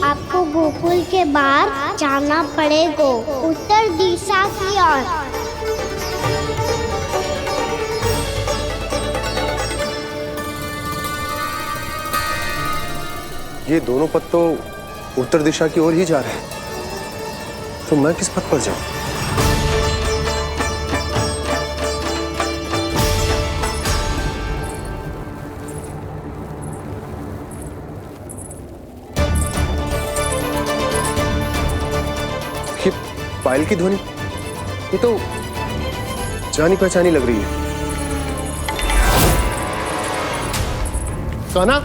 आपको गोकुल के बाहर जाना पड़ेगा, उत्तर दिशा की ओर। ये दोनों पथ तो उत्तर दिशा की ओर ही जा रहे हैं, तो मैं किस पथ पर जाऊं? ये पायल की ध्वनि, ये तो जानी पहचानी लग रही है। कान्हा,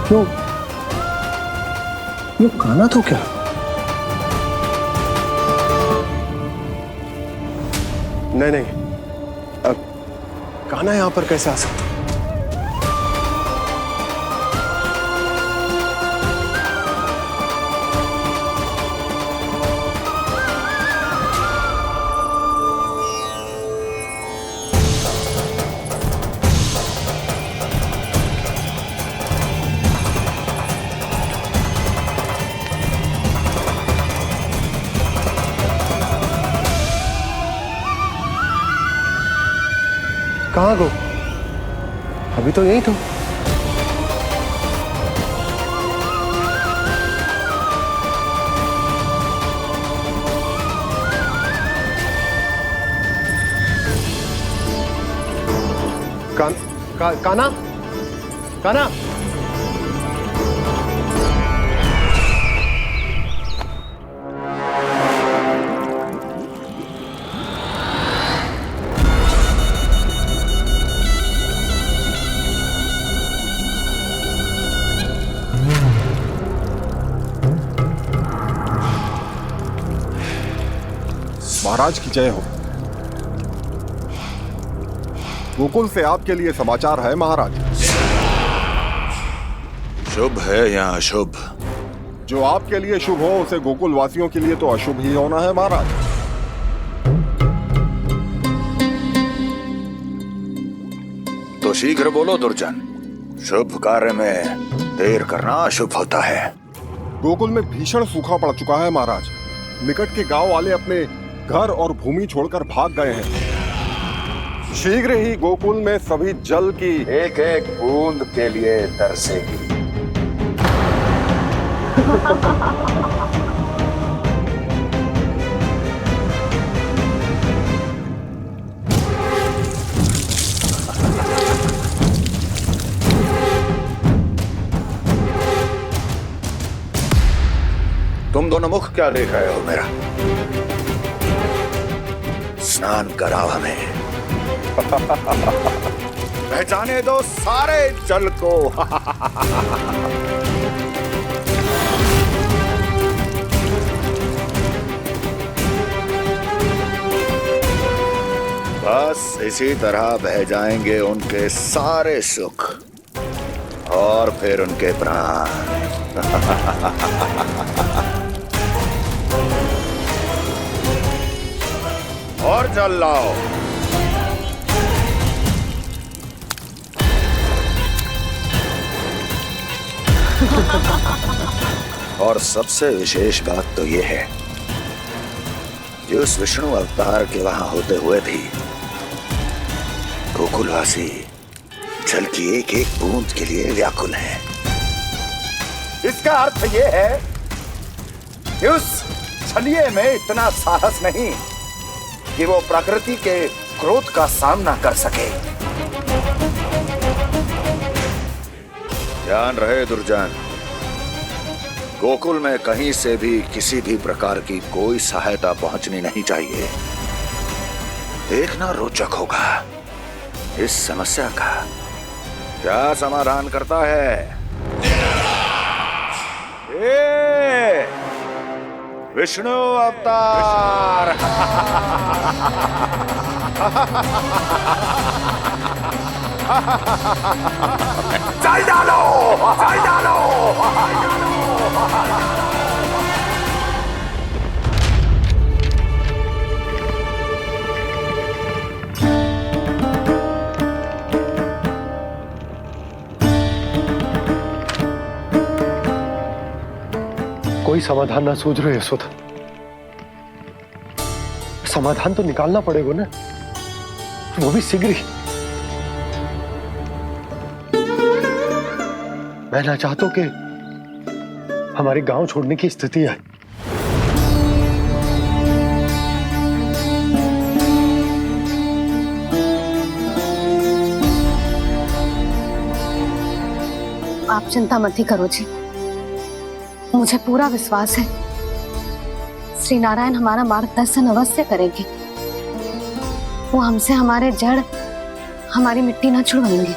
क्यों? ये कान्हा तो क्या? नहीं नहीं, अब कान्हा यहां पर कैसे आ सकता? कहाँ गो? अभी तो यही तो। कान्हा, कान्हा, महाराज की जय हो। गोकुल से आपके लिए समाचार है महाराज। शुभ है या अशुभ? जो आपके लिए शुभ हो उसे गोकुल वासियों के लिए तो अशुभ ही होना है महाराज। तो शीघ्र बोलो दुर्जन, शुभ कार्य में देर करना अशुभ होता है। गोकुल में भीषण सूखा पड़ चुका है महाराज। निकट के गांव वाले अपने घर और भूमि छोड़कर भाग गए हैं। शीघ्र ही गोकुल में सभी जल की एक एक बूंद के लिए तरसेगी। तुम दोनों मुख क्या देख रहे हो मेरा? स्नान कराओ हमें। पहचाने दो सारे जल को। बस इसी तरह बह जाएंगे उनके सारे सुख और फिर उनके प्राण। और जल लाओ। और सबसे विशेष बात तो यह है कि उस विष्णु अवतार के वहां होते हुए भी गोकुलवासी जल की एक एक बूंद के लिए व्याकुल हैं। इसका अर्थ यह है कि उस छलिए में इतना साहस नहीं कि वो प्रकृति के क्रोध का सामना कर सके। ध्यान रहे दुर्जन, गोकुल में कहीं से भी किसी भी प्रकार की कोई सहायता पहुंचनी नहीं चाहिए। देखना रोचक होगा इस समस्या का क्या समाधान करता है। विष्णु अवतार। चल डालो, चल डालो। कोई समाधान ना सूझ रहे यशोदा। समाधान तो निकालना पड़ेगा ना, वो भी शीघ्र ही। मैं ना चाहता हूं कि हमारे गांव छोड़ने की स्थिति आए। आप चिंता मत ही करो जी, मुझे पूरा विश्वास है श्री नारायण हमारा मार्गदर्शन अवश्य करेंगे। वो हमसे हमारे जड़, हमारी मिट्टी ना छुड़वाएंगे।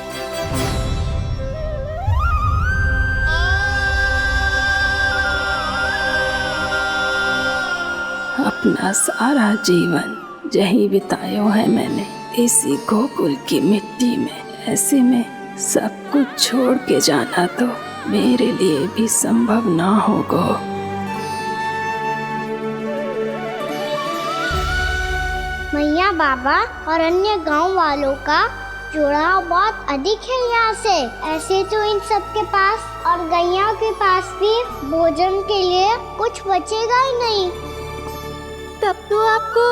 अपना सारा जीवन यही बितायो है मैंने, इसी गोकुल की मिट्टी में। ऐसे में सब कुछ छोड़ के जाना तो मेरे लिए भी संभव ना होगा। मैया बाबा और अन्य गांव वालों का जुड़ाव बहुत अधिक है यहाँ से। ऐसे तो इन सब के पास और गैया के पास भी भोजन के लिए कुछ बचेगा ही नहीं। तब तो आपको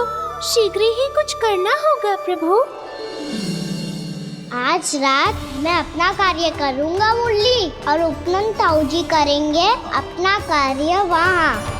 शीघ्र ही कुछ करना होगा प्रभु। आज रात मैं अपना कार्य करूँगा मुरली, और उपनंद ताऊ जी करेंगे अपना कार्य वहाँ।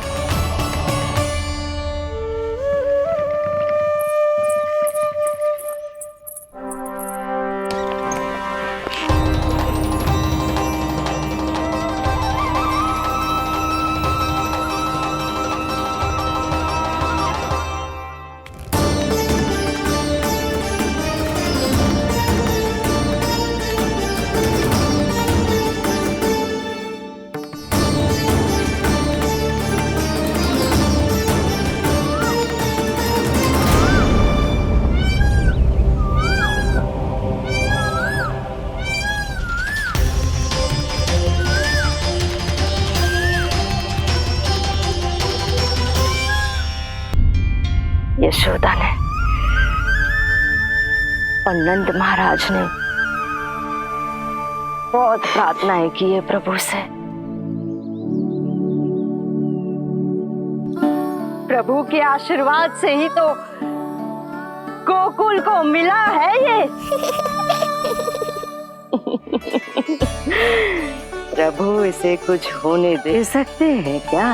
यशोदा ने और नंद महाराज ने बहुत प्रार्थनाएं की है प्रभु से। प्रभु के आशीर्वाद से ही तो गोकुल को मिला है ये। प्रभु इसे कुछ होने दे सकते हैं क्या?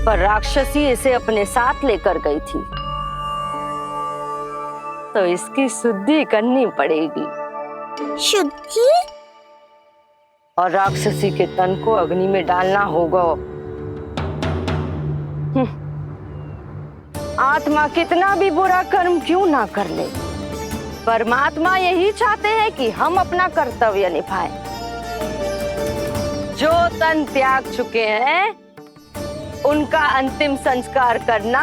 पर राक्षसी इसे अपने साथ लेकर गई थी, तो इसकी शुद्धि करनी पड़ेगी। शुद्धि? और राक्षसी के तन को अग्नि में डालना होगा। आत्मा कितना भी बुरा कर्म क्यों ना कर ले, परमात्मा यही चाहते हैं कि हम अपना कर्तव्य निभाएं। जो तन त्याग चुके हैं उनका अंतिम संस्कार करना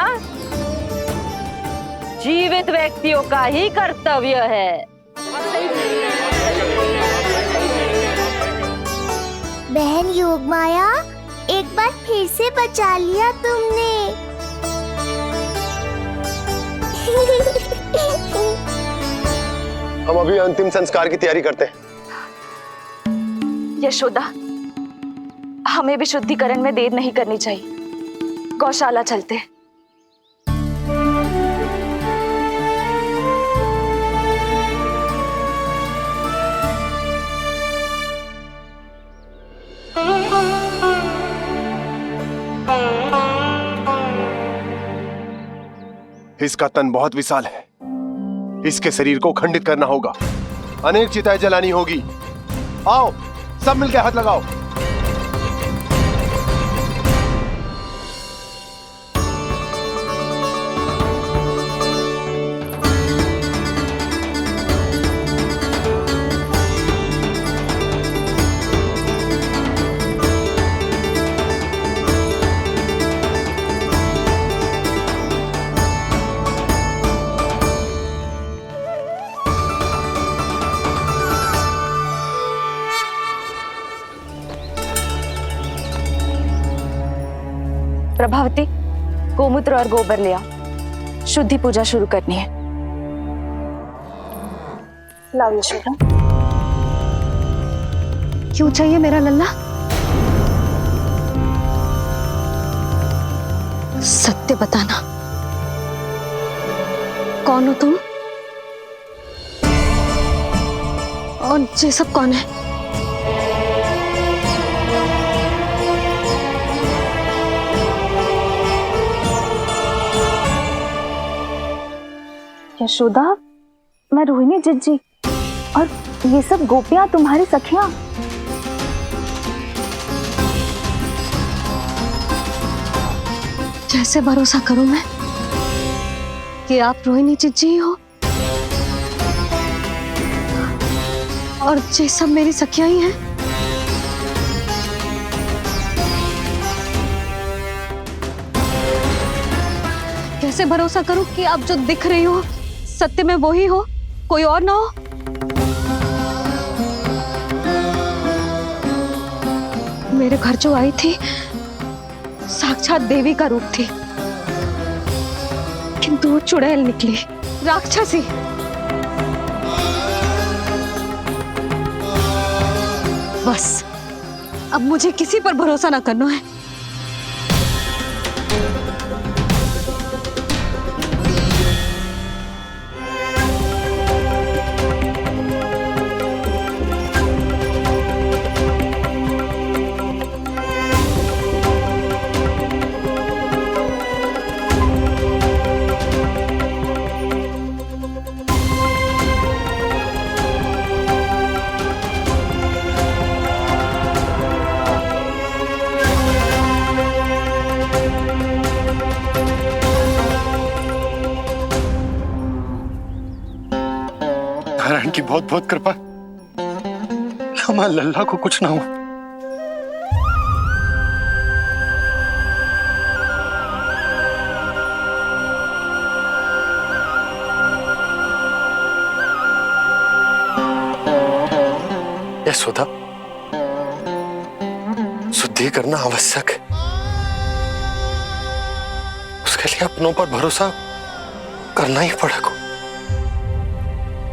जीवित व्यक्तियों का ही कर्तव्य है। बहन योगमाया, एक बार फिर से बचा लिया तुमने। हम अभी अंतिम संस्कार की तैयारी करते हैं। यशोदा, हमें भी शुद्धिकरण में देर नहीं करनी चाहिए। गौशाला चलते। इसका तन बहुत विशाल है, इसके शरीर को खंडित करना होगा, अनेक चिताएं जलानी होगी। आओ सब मिलकर हाथ लगाओ। प्रभावती, गोमूत्र और गोबर ले आओ, शुद्धि पूजा शुरू करनी है। लाओ यशोदा। क्यों चाहिए मेरा लल्ला? सत्य बताना, कौन हो तुम और ये सब कौन है? यशोदा, मैं रोहिणी जिज्जी और ये सब गोपियां तुम्हारी सखियां। कैसे भरोसा करूं मैं कि आप रोहिणी जिज्जी हो और ये सब मेरी सखियां ही हैं? कैसे भरोसा करूं कि आप जो दिख रही हो सत्य में वो ही हो, कोई और ना हो? मेरे घर जो आई थी साक्षात देवी का रूप थी, किंतु वो चुड़ैल निकली, राक्षसी। बस अब मुझे किसी पर भरोसा ना करना है। नारायण की बहुत बहुत कृपा, हमारे लल्ला को कुछ ना हो। यशोदा, शुद्धि करना आवश्यक है, उसके लिए अपनों पर भरोसा करना ही पड़ेगा।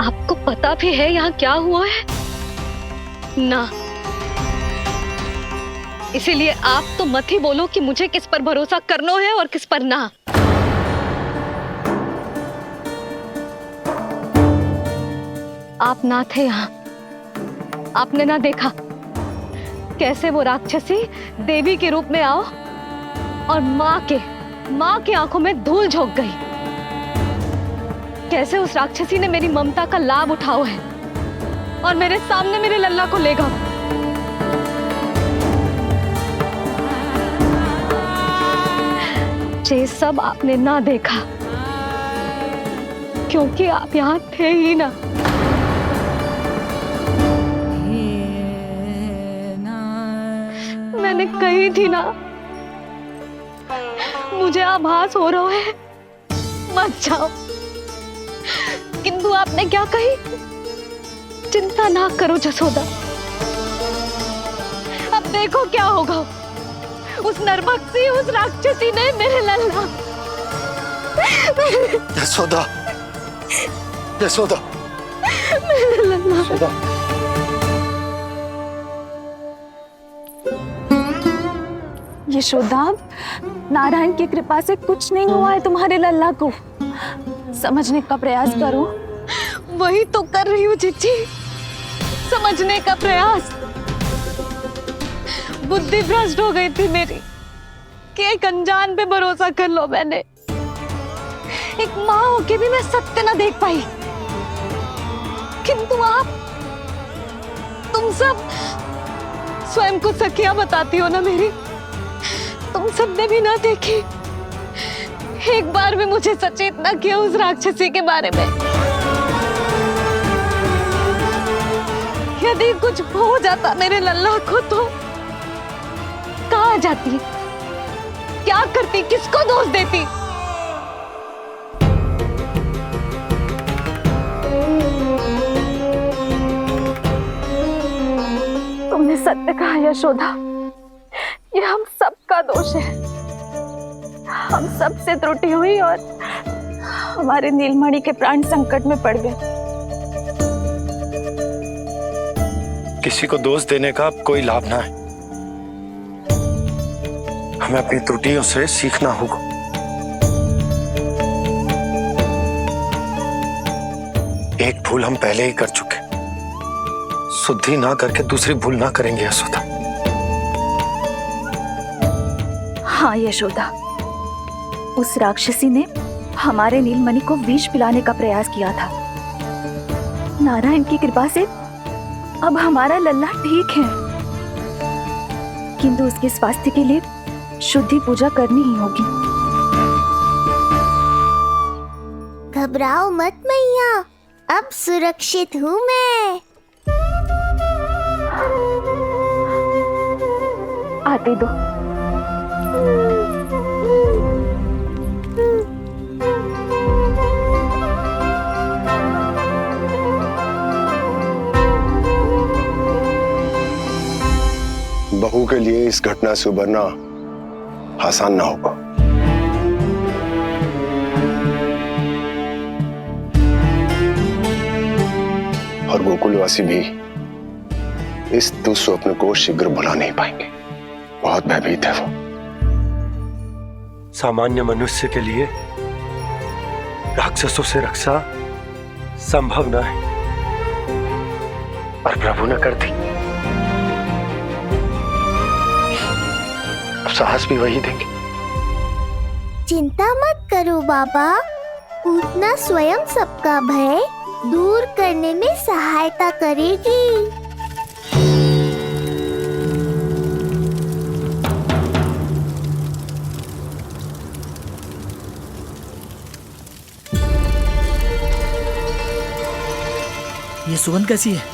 आपको पता भी है यहाँ क्या हुआ है ना? इसीलिए आप तो मत ही बोलो कि मुझे किस पर भरोसा करना है और किस पर ना। आप ना थे यहाँ, आपने ना देखा कैसे वो राक्षसी देवी के रूप में आओ और माँ के आंखों में धूल झोंक गई। कैसे उस राक्षसी ने मेरी ममता का लाभ उठाया है और मेरे सामने मेरे लल्ला को ले गया। ये सब आपने ना देखा क्योंकि आप यहाँ थे ही ना। मैंने कही थी ना, मुझे आभास हो रहा है, मत जाओ। किंतु आपने क्या कही? चिंता ना करो जसोदा, अब देखो क्या होगा। उस नरभक्षी, उस राक्षसी ने मेरे लल्ला। यशोदा, यशोदा, मेरे लल्ला। यशोदा। यशोदा, नारायण की कृपा से कुछ नहीं हुआ है तुम्हारे लल्ला को। समझने का प्रयास करो। वही तो कर रही हूँ जिज्जी, समझने का प्रयास। बुद्धि भ्रष्ट हो गई थी मेरी कि एक अनजान पे भरोसा कर लो मैंने। एक माँ होके भी मैं सत्य ना देख पाई, किंतु आप, तुम सब स्वयं को सखियां बताती हो ना मेरी, तुम सबने भी ना देखी, एक बार भी मुझे सचेत ना किया उस राक्षसी के बारे में। यदि कुछ हो जाता मेरे लल्ला को तो कहाँ जाती, क्या करती, किसको दोष देती? तुमने सत्य कहा यशोदा, ये हम सबका दोष है। हम सब से त्रुटि हुई और हमारे नीलमणि के प्राण संकट में पड़ गए। किसी को दोष देने का अब कोई लाभ ना है। हमें अपनी त्रुटियों से सीखना होगा। एक भूल हम पहले ही कर चुके, शुद्धि ना करके दूसरी भूल ना करेंगे यशोदा। हाँ यशोदा, उस राक्षसी ने हमारे नीलमणि को विष पिलाने का प्रयास किया था। नारायण की कृपा से अब हमारा लल्ला ठीक है, किंतु उसके स्वास्थ्य के लिए शुद्धि पूजा करनी ही होगी। घबराओ मत मैया, अब सुरक्षित हूँ मैं। आते दो। बहू के लिए इस घटना से उबरना आसान ना होगा। और गोकुलवासी भी इस दुस्वप्न को शीघ्र भुला नहीं पाएंगे। बहुत भयभीत है वो। सामान्य मनुष्य के लिए राक्षसों से रक्षा संभव न है, और प्रभु ने कर दी। अब साहस भी वही देंगे। चिंता मत करो बाबा, पूतना स्वयं सबका भय दूर करने में सहायता करेगी। ये सुगंध कैसी है?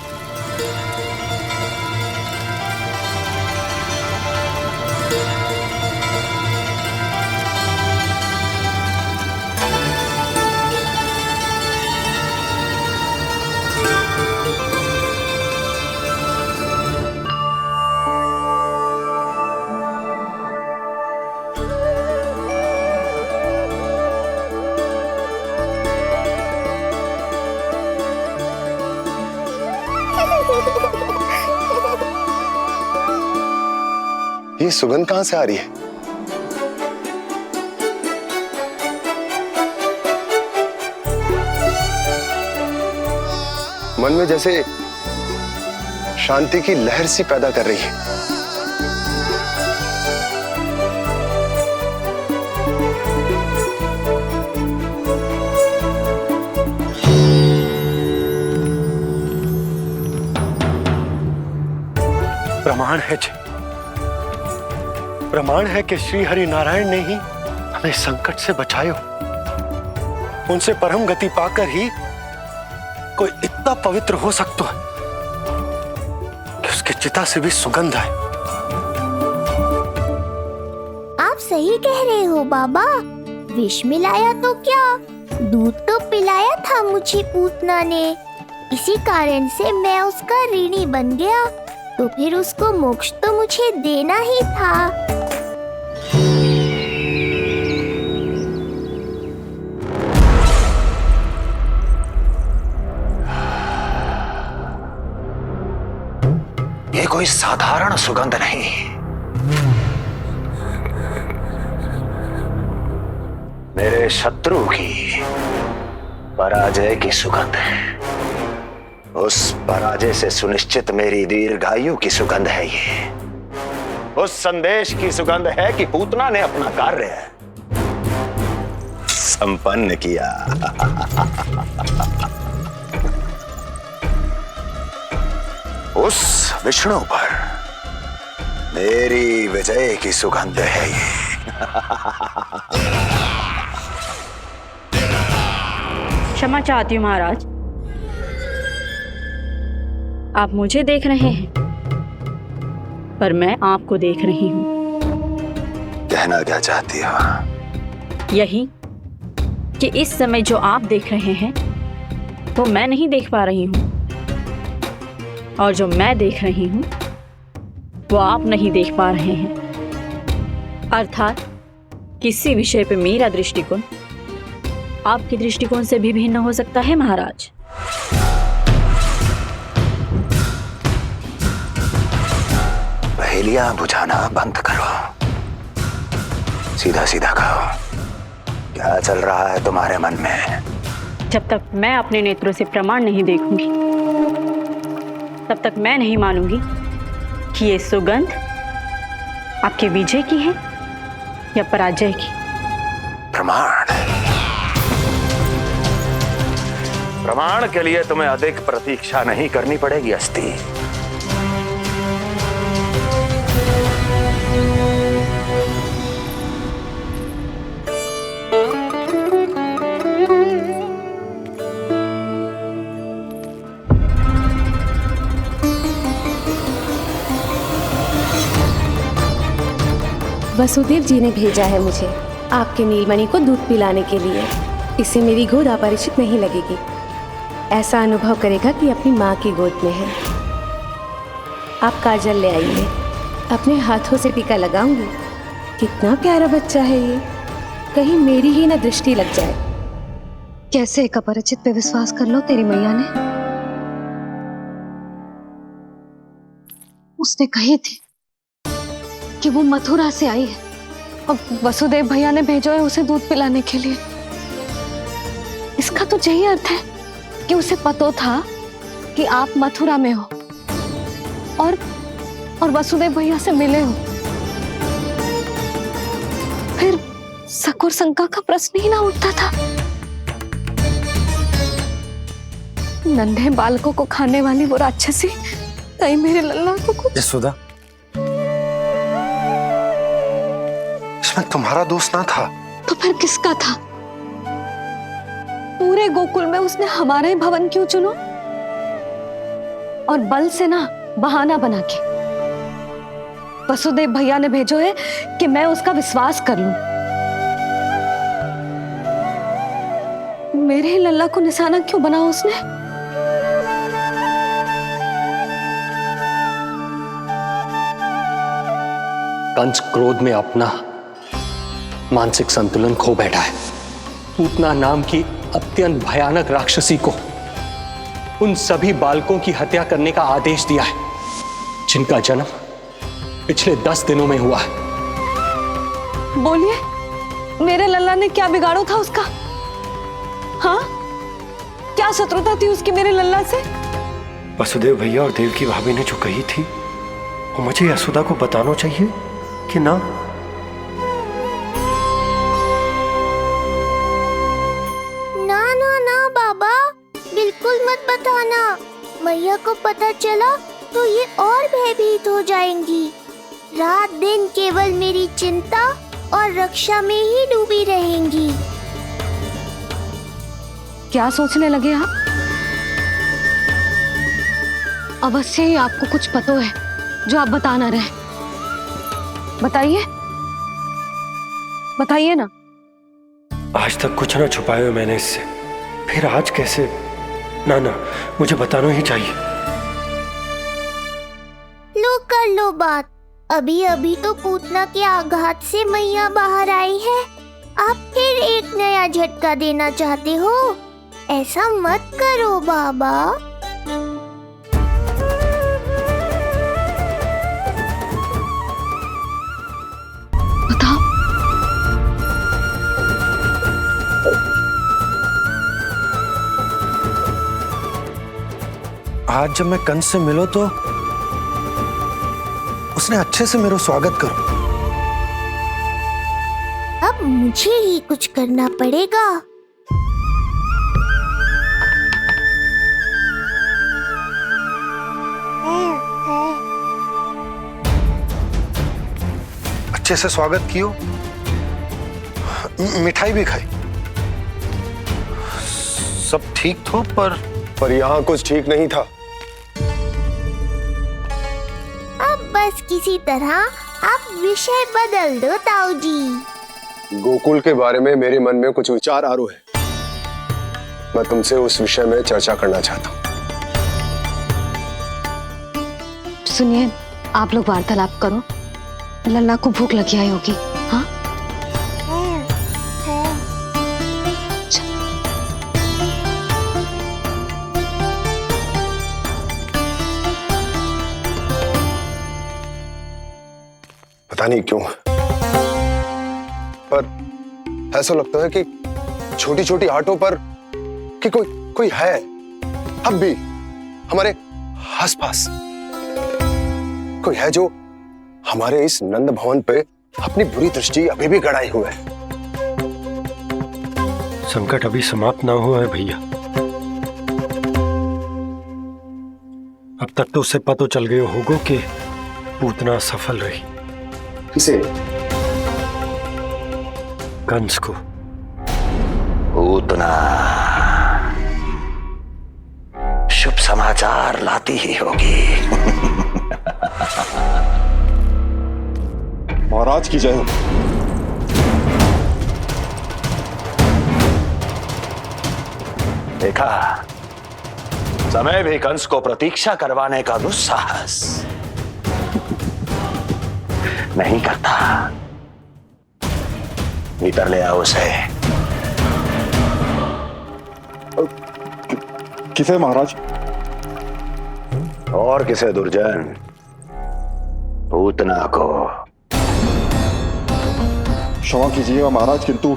ये सुगंध कहां से आ रही है? मन में जैसे शांति की लहर सी पैदा कर रही है। प्रमाण है जी, प्रमाण है कि श्री हरि नारायण ने ही हमें संकट से बचायो। उनसे परम गति पाकर ही कोई इतना पवित्र हो सकता है कि उसके चिता से भी सुगंध आए। आप सही कह रहे हो बाबा, विष मिलाया तो क्या, दूध तो पिलाया था मुझे पूतना ने। इसी कारण से मैं उसका ऋणी बन गया, तो फिर उसको मोक्ष तो मुझे देना ही था। ये कोई साधारण सुगंध नहीं, मेरे शत्रु की पराजय की सुगंध है। उस पराजय से सुनिश्चित मेरी दीर्घायु की सुगंध है ये। उस संदेश की सुगंध है कि पूतना ने अपना कार्य संपन्न किया। उस विष्णु पर मेरी विजय की सुगंध है ये। क्षमा चाहती हूँ महाराज, आप मुझे देख रहे हैं पर मैं आपको देख रही हूँ। कहना क्या चाहती हो? यही कि इस समय जो आप देख रहे हैं वो मैं नहीं देख पा रही हूँ, और जो मैं देख रही हूँ वो आप नहीं देख पा रहे हैं। अर्थात किसी विषय पे मेरा दृष्टिकोण आपके दृष्टिकोण से भी भिन्न हो सकता है महाराज। तिलियां बुझाना बंद करो, सीधा सीधा कहो, क्या चल रहा है तुम्हारे मन में? जब तक मैं अपने नेत्रों से प्रमाण नहीं देखूंगी तब तक मैं नहीं मानूंगी कि ये सुगंध आपके विजय की है या पराजय की। प्रमाण के लिए तुम्हें अधिक प्रतीक्षा नहीं करनी पड़ेगी अस्ति। वसुदेव जी ने भेजा है मुझे आपके नीलमणि को दूध पिलाने के लिए। इससे मेरी गोद अपरिचित नहीं लगेगी, ऐसा अनुभव करेगा कि अपनी माँ की गोद में है। आप काजल ले आइए, अपने हाथों से टीका लगाऊंगी। कितना प्यारा बच्चा है ये, कहीं मेरी ही न दृष्टि लग जाए। कैसे एक अपरिचित पे विश्वास कर लो तेरी मैया ने? उसने कही थी कि वो मथुरा से आई है और वसुदेव भैया ने भेजा है उसे दूध पिलाने के लिए। इसका तो यही अर्थ है कि उसे पता था कि आप मथुरा में हो और वसुदेव भैया से मिले हो। फिर शक और शंका का प्रश्न ही ना उठता था। नन्हे बालकों को खाने वाली वो राक्षसी कहीं मेरे लल्ला को यशोदा, इसमें तुम्हारा दोष ना था। तो फिर किसका था? पूरे गोकुल में उसने हमारा ही भवन क्यों चुना? और बल से ना बहाना बना के वसुदेव भैया ने भेजो है कि मैं उसका विश्वास कर लूं। मेरे ही लल्ला को निशाना क्यों बनाया उसने? कंस क्रोध में अपना मानसिक संतुलन खो बैठा है। पूतना नाम की अत्यंत भयानक राक्षसी को उन सभी बालकों की हत्या करने का आदेश दिया है जिनका जन्म पिछले 10 दिनों में हुआ है। बोलिए, मेरे लल्ला ने क्या बिगाड़ो था उसका? हाँ, क्या शत्रुता थी उसकी मेरे लल्ला से? वसुदेव भैया और देवकी भाभी ने जो कही थी वो मुझे यशोदा को बताना चाहिए कि ना? ना ना ना बाबा, बिल्कुल मत बताना। मैया को पता चला तो ये और भयभीत हो जाएंगी। रात दिन केवल मेरी चिंता और रक्षा में ही डूबी रहेंगी। क्या सोचने लगे आप? अवश्य ही आपको कुछ पता है जो आप बता ना रहे। बताइए, बताइए ना। आज तक कुछ ना छुपाया मैंने इससे, फिर आज कैसे? ना ना, मुझे बताना ही चाहिए। लो कर लो बात। अभी अभी तो पूतना के आघात से मैया बाहर आई है, आप फिर एक नया झटका देना चाहते हो? ऐसा मत करो बाबा। बताओ। आज जब मैं कंस से मिलो तो उसने अच्छे से मेरा स्वागत करो। अब मुझे ही कुछ करना पड़ेगा। अच्छे से स्वागत कियो, मिठाई भी खाई, सब ठीक तो, पर यहाँ कुछ ठीक नहीं था। अब बस किसी तरह आप विषय बदल दो ताऊ जी। गोकुल के बारे में मेरे मन में कुछ विचार आ रहे हैं। मैं तुमसे उस विषय में चर्चा करना चाहता हूँ। सुनिए, आप लोग वार्तालाप करो। लल्ला को भूख लगी आई होगी। हाँ, पता नहीं क्यों, पर ऐसा लगता है कि छोटी छोटी आटों पर कि कोई है अब भी हमारे आसपास। कोई है जो हमारे इस नंद भवन पे अपनी बुरी दृष्टि अभी भी गड़ाए हुए है। संकट अभी समाप्त ना हुआ है भैया। अब तक तो उससे पता चल गए होगो कि पूतना सफल रही। किसे? कंस को। पूतना शुभ समाचार लाती ही होगी। महाराज की जय हो। देखा, समय भी कंस को प्रतीक्षा करवाने का दुस्साहस नहीं करता। भीतर ले आओ उसे। किसे महाराज? और किसे दुर्जन? पूतना को। क्षमा कीजिएगा महाराज, किंतु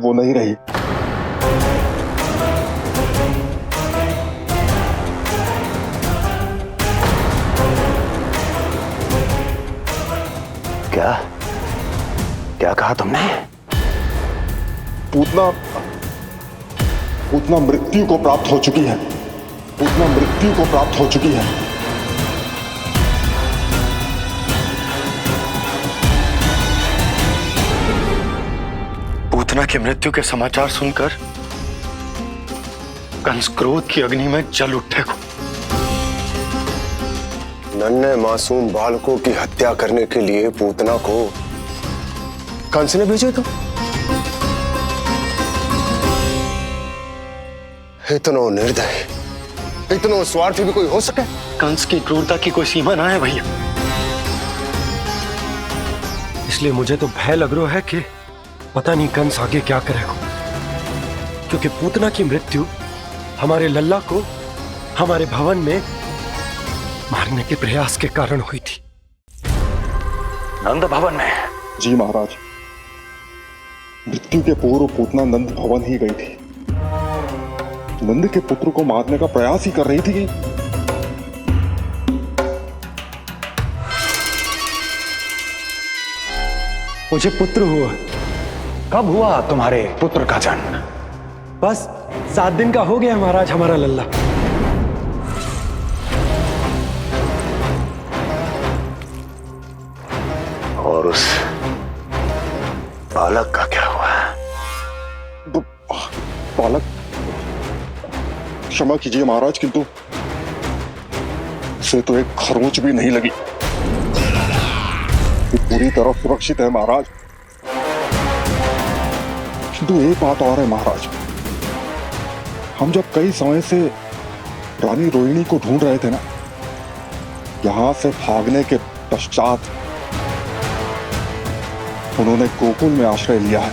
वो नहीं रही। क्या क्या कहा तुमने? पूतना मृत्यु को प्राप्त हो चुकी है। पूतना मृत्यु को प्राप्त हो चुकी है। पूतना की मृत्यु के समाचार सुनकर कंस क्रोध की अग्नि में जल उठे को। नन्हे मासूम बालकों की हत्या करने के लिए पूतना को कंस ने भेजे तो इतना निर्दयी, इतना स्वार्थी भी कोई हो सके? कंस की क्रूरता की कोई सीमा ना है भैया। इसलिए मुझे तो भय लग रहा है कि पता नहीं कंस आगे क्या करेगा, क्योंकि पूतना की मृत्यु हमारे लल्ला को हमारे भवन में मारने के प्रयास के कारण हुई थी। नंद भवन में? जी महाराज, मृत्यु के पूर्व पूतना नंद भवन ही गई थी। नंद के पुत्र को मारने का प्रयास ही कर रही थी। मुझे पुत्र हुआ। कब हुआ तुम्हारे पुत्र का जन्म? बस 7 दिन का हो गया महाराज हमारा लल्ला। और उस बालक का क्या हुआ? बालक? क्षमा कीजिए महाराज, किंतु उसे तो एक खरोंच भी नहीं लगी। वो पूरी तरह सुरक्षित है महाराज। किंतु एक बात और है महाराज, हम जब कई समय से रानी रोहिणी को ढूंढ रहे थे ना, यहां से भागने के पश्चात उन्होंने गोकुल में आश्रय लिया है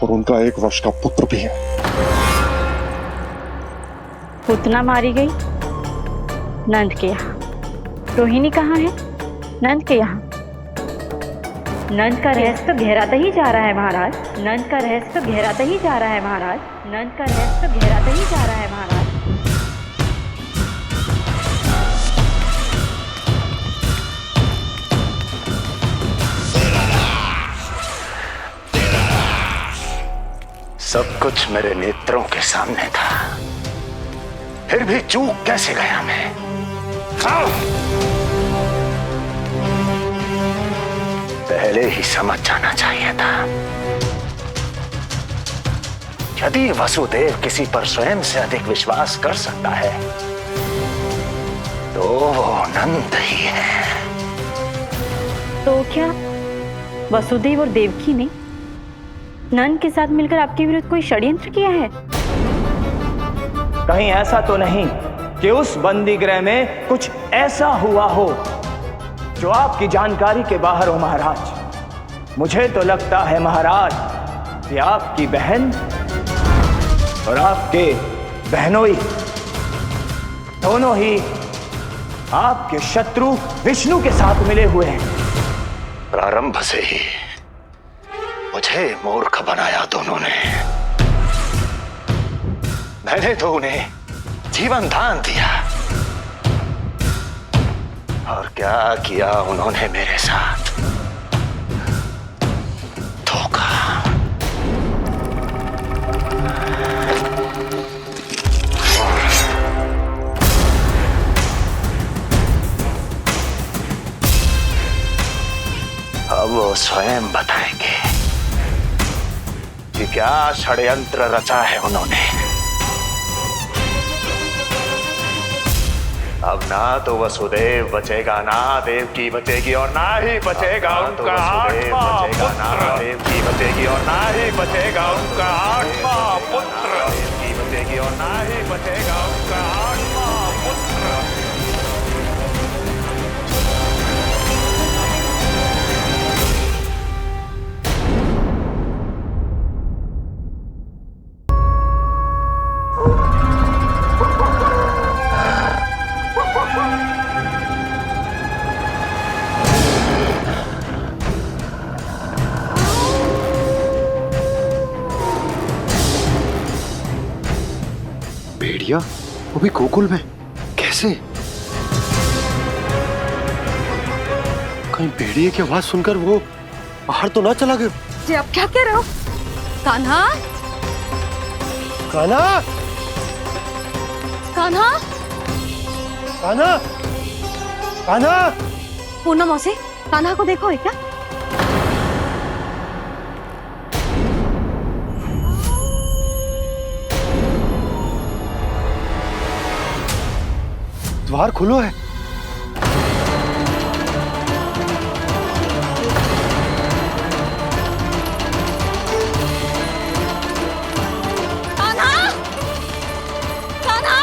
और उनका 1 वर्ष का पुत्र भी है। पूतना मारी गई नंद के यहाँ। रोहिणी कहाँ है? नंद के यहाँ। नंद का रहस्य तो गहराता ही जा रहा है महाराज। नंद का रहस्य तो गहराता ही जा रहा है महाराज। नंद का रहस्य तो गहराता ही जा रहा है महाराज। सब कुछ मेरे नेत्रों के सामने था, फिर भी चूक कैसे गया मैं? पहले ही समझ जाना चाहिए था। यदि वसुदेव किसी पर स्वयं से अधिक विश्वास कर सकता है तो वो नंद ही है। तो क्या वसुदेव और देवकी ने नंद के साथ मिलकर आपके विरुद्ध कोई षड्यंत्र किया है? कहीं ऐसा तो नहीं कि उस बंदी गृह में कुछ ऐसा हुआ हो जो आपकी जानकारी के बाहर हो महाराज। मुझे तो लगता है महाराज कि आपकी बहन और आपके बहनोई दोनों ही आपके शत्रु विष्णु के साथ मिले हुए हैं। प्रारंभ से ही मुझे मूर्ख बनाया दोनों ने। मैंने तो उन्हें जीवन दान दिया, और क्या किया उन्होंने मेरे साथ? धोखा। अब वो स्वयं बताएंगे कि क्या षड्यंत्र रचा है उन्होंने। अब ना तो वसुदेव बचेगा, ना देवकी बचेगी, और ना ही बचेगा उनका आठवां पुत्र। देवकी बचेगी और ना ही बचेगा उनका आठवां पुत्र। देवकी बचेगी और ना ही बचेगा उनका आठवां पुत्र। भेड़िया वो भी गोकुल में कैसे? कहीं भेड़िए की आवाज सुनकर वो बाहर तो ना चला गया? जी आप क्या कह रहे हो? कान्हा, कान्हा, कान्हा, कान्हा, कान्हा। पूनम मौसी, कान्हा को देखो है क्या? द्वार खुलो है। कान्हा, कान्हा,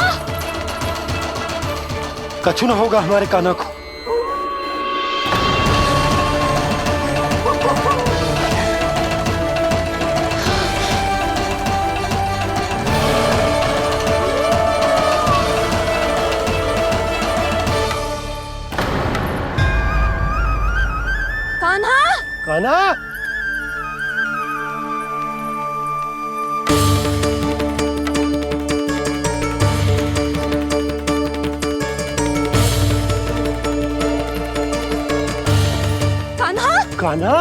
कछु ना होगा हमारे कान्हा को। कान्हा, कान्हा, कान्हा,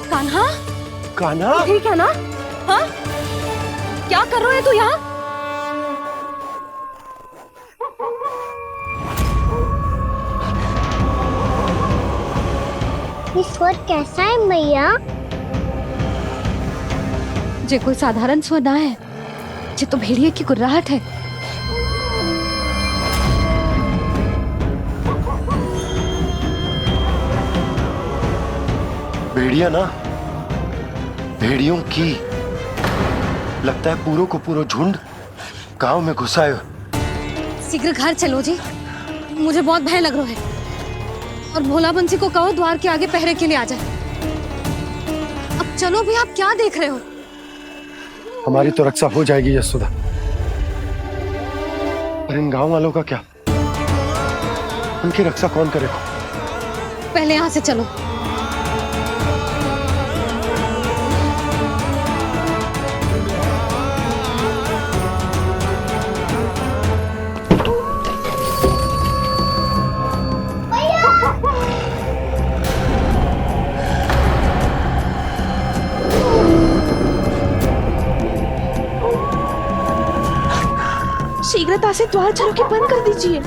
कान्हा, कान्हा। ठीक है ना? हाँ? क्या कर रहे हो तू यहाँ? ये स्वर कैसा है मैया? जे कोई साधारण स्वर ना है, जे तो भेड़िए की गुर्राहट है। भेड़िया ना, भेड़ियों की लगता है पूरों को पूरा झुंड गांव में घुसा है। शीघ्र घर चलो जी, मुझे बहुत भय लग रहा है। और भोला बंसी को कहो द्वार के आगे पहरे के लिए आ जाए। अब चलो भी, आप क्या देख रहे हो? हमारी तो रक्षा हो जाएगी यशोदा, पर इन गांव वालों का क्या? उनकी रक्षा कौन करेगा? पहले यहाँ से चलो। शीघ्रता से द्वार चारों के बंद कर दीजिए।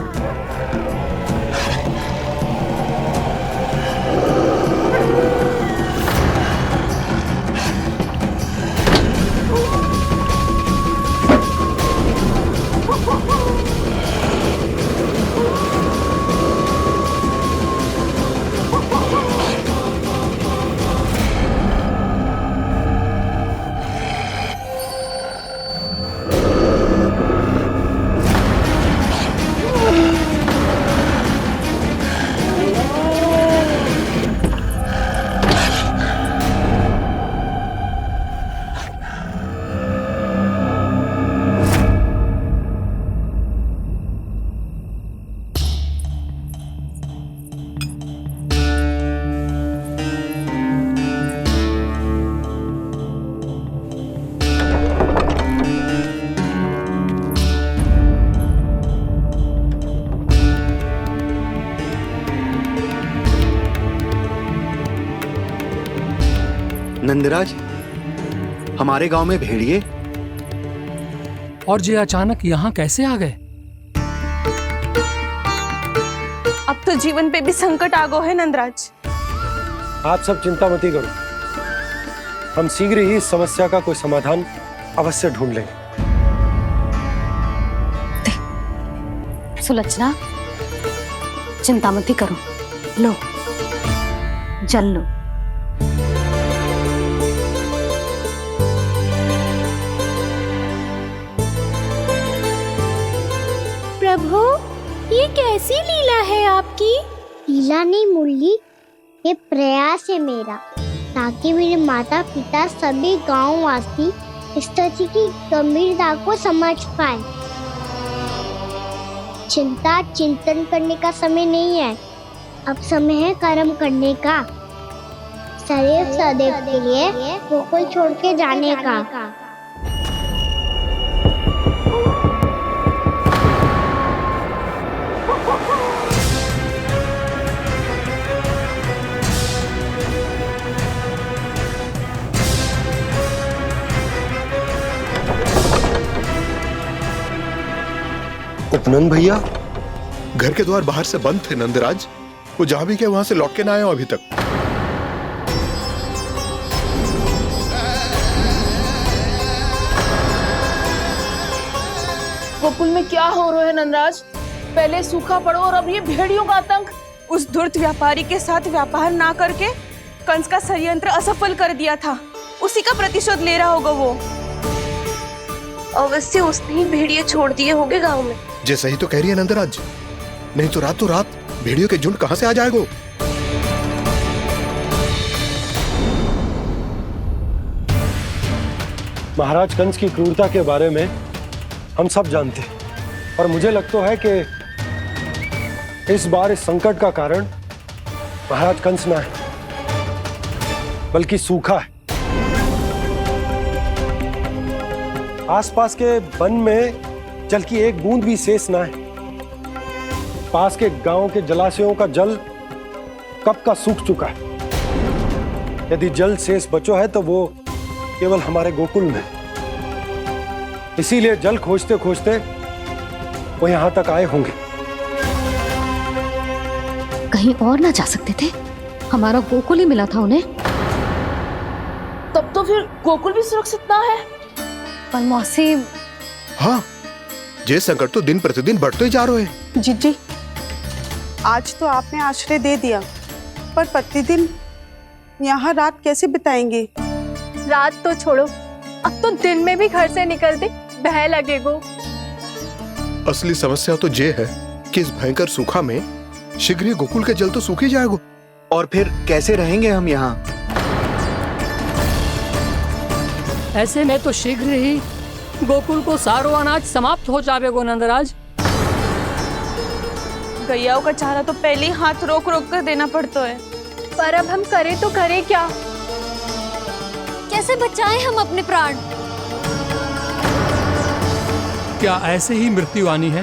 नंदराज, हमारे गांव में भेड़िए और ये अचानक यहाँ कैसे आ गए? अब तो जीवन पे भी संकट आ गो है नंदराज। आप सब चिंता मत करो, हम शीघ्र ही इस समस्या का कोई समाधान अवश्य ढूंढ लेंगे। सुलक्षणा, चिंता मत करो, लो जल लो। प्रभु, ये कैसी लीला है आपकी? लीला नहीं मुरली, ये प्रयास है मेरा, ताकि मेरे माता पिता सभी गांव वासी स्थिति की गंभीरता को समझ पाए। चिंता चिंतन करने का समय नहीं है, अब समय है कर्म करने का, सदैव सदैव के लिए गोकुल छोड़ के जाने का। उपनंद भैया, घर के द्वार बाहर से बंद थे नंदराज, वो जहां भी गए वहां से लौट के ना आए हो अभी तक। गोकुल में क्या हो रहा है नंदराज? पहले सूखा पड़ो और अब ये भेड़ियों का आतंक। उस धूर्त व्यापारी के साथ व्यापार ना करके कंस का षड्यंत्र असफल कर दिया था, उसी का प्रतिशोध ले रहा होगा वो। अवश्य उसने ही भेड़िए छोड़ दिए होंगे गांव में। जे सही तो कह रही है नंदराज, नहीं तो रात भेड़ियों के झुंड कहां से आ जाएगो। महाराज कंस की क्रूरता के बारे में हम सब जानते हैं, और मुझे लगता है कि इस बार इस संकट का कारण महाराज कंस ना है, बल्कि सूखा है। आसपास के वन में जल की एक बूंद भी शेष ना है। पास के गांव के जलाशयों का जल कब का सूख चुका है। यदि जल शेष बचो है तो वो केवल हमारे गोकुल में। इसीलिए जल खोजते खोजते वो यहां तक आए होंगे। कहीं और ना जा सकते थे? हमारा गोकुल ही मिला था उन्हें। तब तो फिर गोकुल भी सुरक्षित ना है। पर मौसी, हाँ, ये संकट तो दिन प्रतिदिन बढ़ते ही जा रहे हैं। जीजी, आज तो आपने आश्रय दे दिया, पर प्रतिदिन यहाँ रात कैसे बिताएंगे? रात तो छोड़ो, अब तो दिन में भी घर से निकलते भय लगेगो। असली समस्या तो ये है कि इस भयंकर सूखा में शीघ्र ही गोकुल के जल तो सूख ही जाएगा। और फिर कैसे रहेंगे हम यहाँ? ऐसे में तो शीघ्र ही गोकुल को सारो अनाज समाप्त हो जाएगो नंदराज। गैयाओं का चारा तो पहले ही हाथ रोक रोक कर देना पड़ता है। पर अब हम करें तो करें क्या? कैसे बचाएं हम अपने प्राण? क्या ऐसे ही मृत्यु आनी है,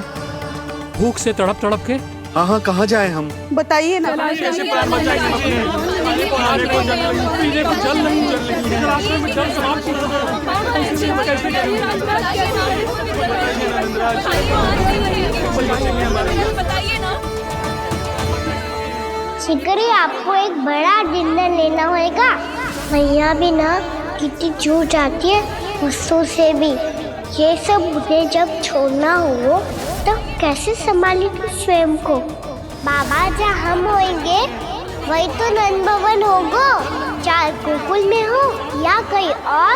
भूख से तड़प तड़प के? हाँ हाँ, कहाँ जाए हम? बताइए ना। शीघ्र ही आपको एक बड़ा डिनर लेना होगा। मैया भी ना कितनी चूक जाती है गुस्सों से भी। ये सब मुझे जब छोड़ना हो तो कैसे संभालेगी स्वयं को? बाबा जहाँ हम होंगे वही तो नंद भवन होगा, चाहे गोकुल में हो या कहीं और।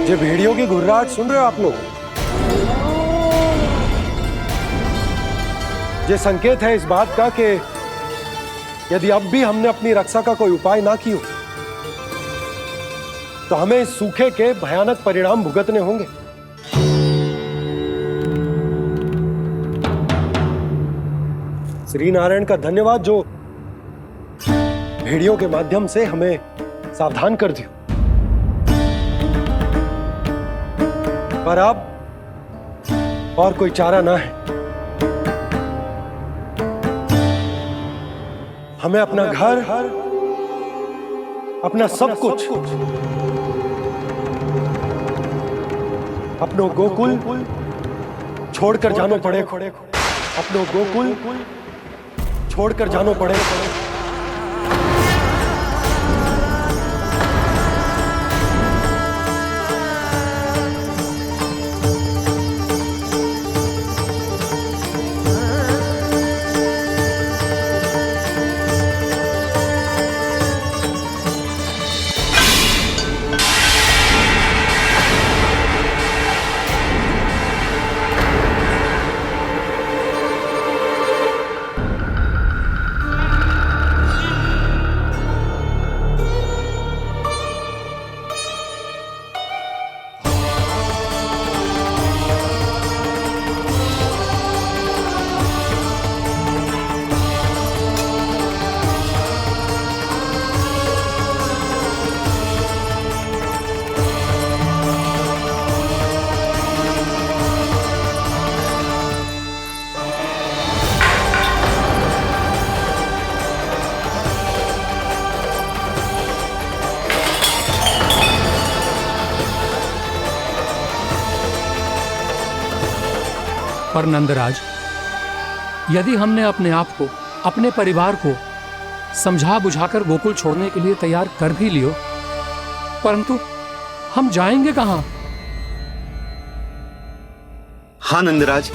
ये भेड़ियों की घुर्राहट सुन रहे हो आप लोग? ये संकेत है इस बात का कि यदि अब भी हमने अपनी रक्षा का कोई उपाय ना किया तो हमें इस सूखे के भयानक परिणाम भुगतने होंगे। श्री नारायण का धन्यवाद जो भेड़ियों के माध्यम से हमें सावधान कर दिया। पर अब और कोई चारा ना है। हमें अपना घर, अपना सब कुछ, अपनो गोकुल छोड़कर जानो पड़े। अपनो गोकुल छोड़कर जानो पड़े। पर नंदराज, यदि हमने अपने आप को, अपने परिवार को समझा बुझाकर गोकुल छोड़ने के लिए तैयार कर भी लियो, परंतु हम जाएंगे कहां? हाँ नंदराज,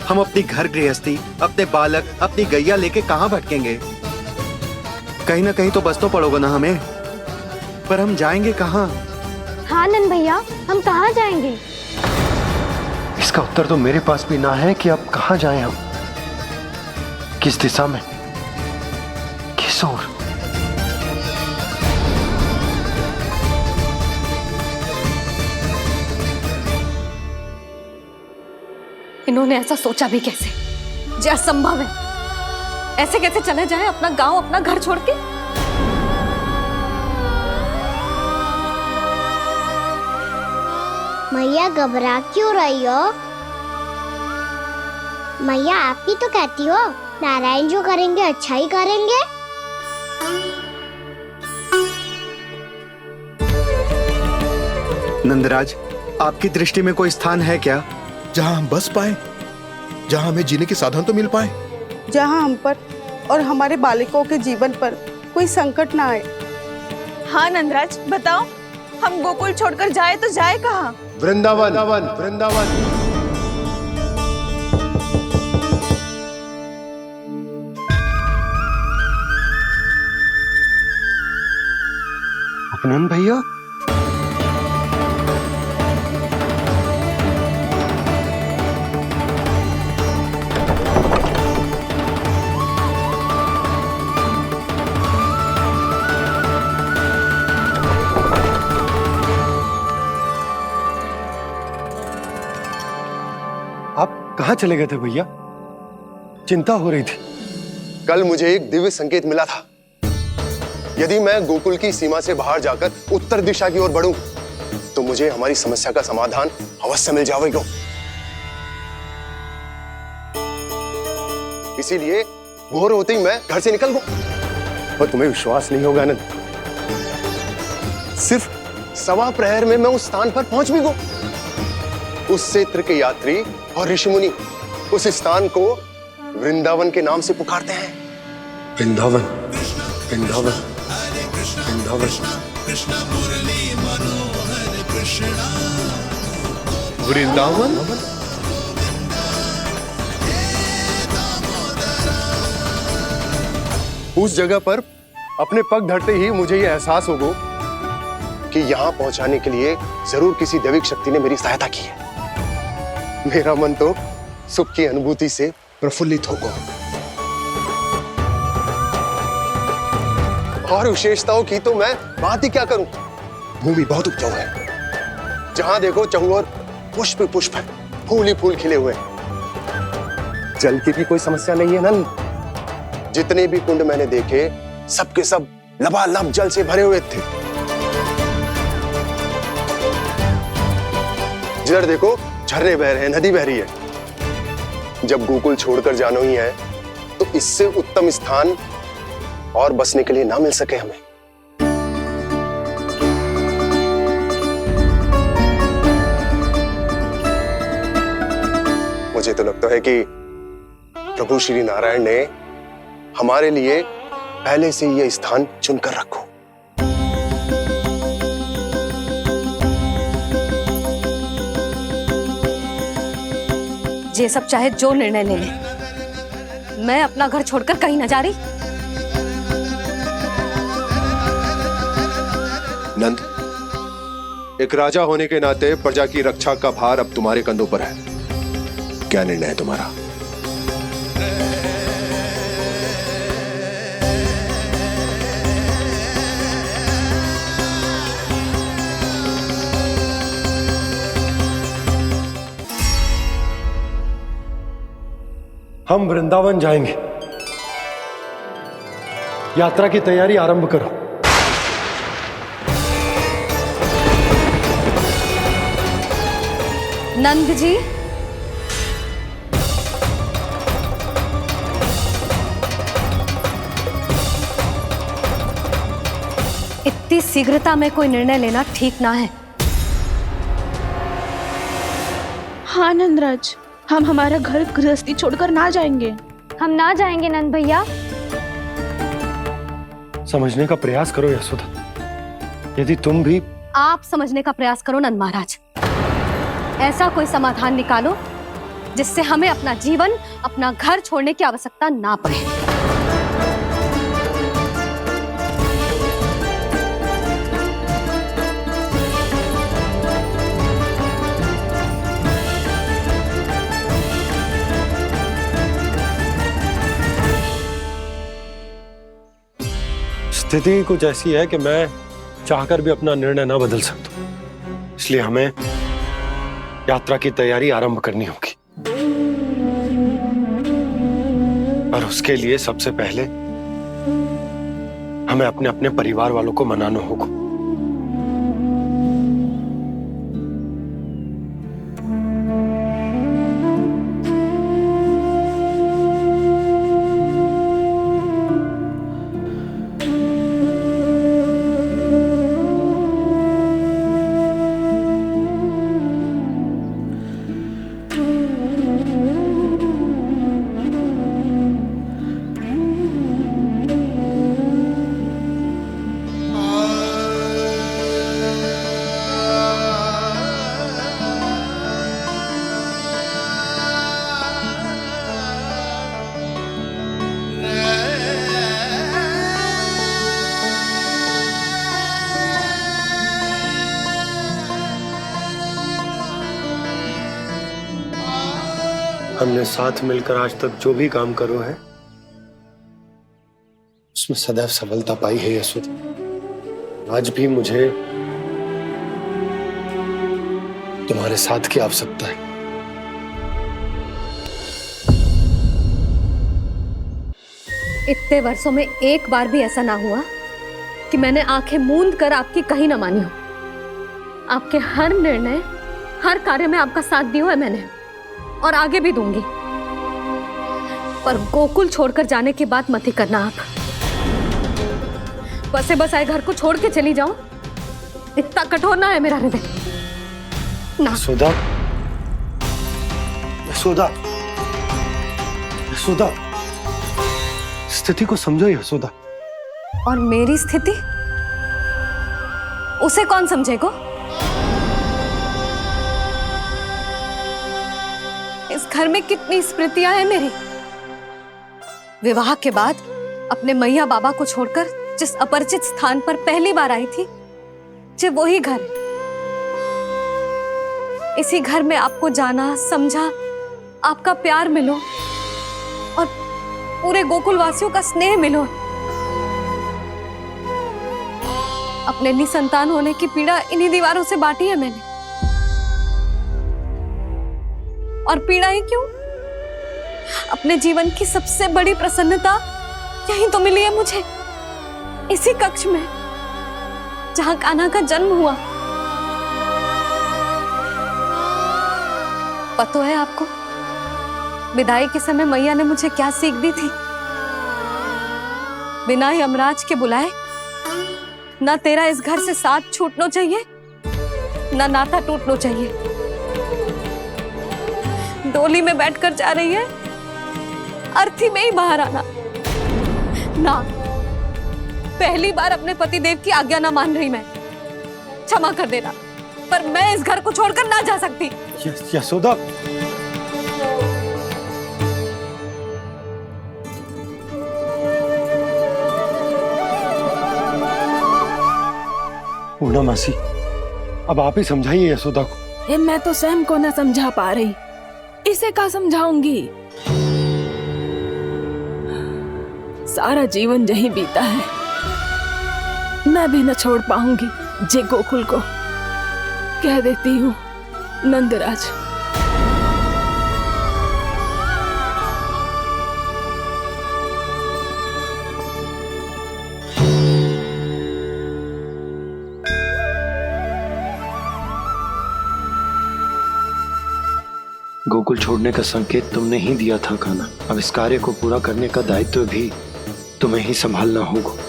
हम अपनी घर गृहस्थी, अपने बालक, अपनी गैया लेके कहां भटकेंगे? कहीं ना कहीं तो बस तो पड़ोगे ना हमें, पर हम जाएंगे कहां? हाँ नंद भैया, हम कहाँ जाएंगे? इसका उत्तर तो मेरे पास भी ना है कि अब कहां जाएं हम, किस दिशा में, किस ओर। इन्होंने ऐसा सोचा भी कैसे? जो असंभव है। ऐसे कैसे चले जाएं अपना गांव, अपना घर छोड़ के? मैया घबरा क्यों रही हो? मैया आप ही तो कहती हो नारायण जो करेंगे अच्छा ही करेंगे। नंदराज, आपकी दृष्टि में कोई स्थान है क्या जहां हम बस पाए, जहां हमें जीने के साधन तो मिल पाए, जहाँ हम पर और हमारे बालकों के जीवन पर कोई संकट ना आए? हाँ नंदराज, बताओ, हम गोकुल छोड़कर जाए तो जाए कहाँ? वृंदावन, वृंदावन। उपनंद भैया, कहां चले गए थे भैया? चिंता हो रही थी। कल मुझे एक दिव्य संकेत मिला था। यदि मैं गोकुल की सीमा से बाहर जाकर उत्तर दिशा की ओर बढ़ूं, तो मुझे हमारी समस्या का समाधान अवश्य मिल जाएगा। इसीलिए भोर होते ही मैं घर से निकल गया। और तुम्हें विश्वास नहीं होगा आनंद, सिर्फ सवा प्रहर में मैं उस स्थान पर पहुंच भी गया। उस क्षेत्र के यात्री और ऋषि मुनि उस स्थान को वृंदावन के नाम से पुकारते हैं। वृंदावन, वृंदावन, वृंदावन। वृंदावन। उस जगह पर अपने पग धरते ही मुझे यह एहसास होगा कि यहां पहुंचाने के लिए जरूर किसी दैविक शक्ति ने मेरी सहायता की है। मेरा मन तो सुख की अनुभूति से प्रफुल्लित होगा। और विशेषताओं की तो मैं बात ही क्या करूं। भूमि बहुत उपजाऊ है, जहां देखो चहुओर पुष्प पुष्प है, फूल ही फूल खिले हुए हैं। जल की भी कोई समस्या नहीं है नंद। जितने भी कुंड मैंने देखे सबके सब लबालब जल से भरे हुए थे। जिधर देखो झरने बह रहे हैं, नदी बह रही है। जब गोकुल छोड़कर जाना ही है तो इससे उत्तम स्थान और बसने के लिए ना मिल सके हमें। मुझे तो लगता है कि प्रभु श्री नारायण ने हमारे लिए पहले से यह स्थान चुनकर रखो। ये सब चाहे जो निर्णय ले ले, मैं अपना घर छोड़कर कहीं न जा रही। नंद, एक राजा होने के नाते प्रजा की रक्षा का भार अब तुम्हारे कंधों पर है। क्या निर्णय है तुम्हारा? हम वृंदावन जाएंगे। यात्रा की तैयारी आरंभ करो। नंद जी, इतनी शीघ्रता में कोई निर्णय लेना ठीक ना है। हाँ नंदराज, हम हमारा घर गृहस्थी छोड़कर ना जाएंगे। हम ना जाएंगे नंद भैया। समझने का प्रयास करो यशोदा। यदि तुम भी आप समझने का प्रयास करो नंद महाराज। ऐसा कोई समाधान निकालो जिससे हमें अपना जीवन, अपना घर छोड़ने की आवश्यकता ना पड़े। स्थिति कुछ ऐसी है कि मैं चाहकर भी अपना निर्णय ना बदल सकता, इसलिए हमें यात्रा की तैयारी आरंभ करनी होगी। और उसके लिए सबसे पहले हमें अपने अपने परिवार वालों को मनाना होगा। हमने साथ मिलकर आज तक जो भी काम करो है उसमें सदैव सफलता पाई है यशोदा। आज भी मुझे तुम्हारे साथ की आवश्यकता है। इतने वर्षों में एक बार भी ऐसा ना हुआ कि मैंने आंखें मूंद कर आपकी कहीं ना मानी हो। आपके हर निर्णय, हर कार्य में आपका साथ दिया है मैंने, और आगे भी दूंगी। पर गोकुल छोड़कर जाने की बात मत ही करना आप। बसे बसाए घर को छोड़ के चली जाओ, इतना कठोर ना है मेरा हृदय ना। यशोदा, यशोदा, यशोदा, स्थिति को समझो यशोदा। और मेरी स्थिति उसे कौन समझेगा? इस घर में कितनी स्मृतियां हैं मेरी। विवाह के बाद अपने मैया बाबा को छोड़कर जिस अपरिचित स्थान पर पहली बार आई थी, जो वही घर। इसी घर में आपको जाना, समझा, आपका प्यार मिलो और पूरे गोकुल वासियों का स्नेह मिलो। अपने निसंतान होने की पीड़ा इन्हीं दीवारों से बांटी है मैंने। और पीड़ा ही क्यों? अपने जीवन की सबसे बड़ी प्रसन्नता यही तो मिली है मुझे, इसी कक्ष में जहां कान्हा का जन्म हुआ। पता है आपको विदाई के समय मैया ने मुझे क्या सीख दी थी? बिना यमराज के बुलाए ना तेरा इस घर से साथ छूटना चाहिए, ना नाता टूटना चाहिए। डोली में बैठकर जा रही है, अर्थी में ही बाहर आना ना। पहली बार अपने पति देव की आज्ञा ना मान रही मैं, क्षमा कर देना, पर मैं इस घर को छोड़कर ना जा सकती। यशोदा, पूर्णा मासी, अब आप ही समझाइए यशोदा को। ये मैं तो स्वयं को न समझा पा रही, इसे क्या समझाऊंगी? सारा जीवन यहीं बीता है, मैं भी न छोड़ पाऊंगी। जे गोकुल को कह देती हूँ नंदराज। गोकुल छोड़ने का संकेत तुमने ही दिया था कान्हा। अब इस कार्य को पूरा करने का दायित्व भी तुम्हें ही संभालना होगा।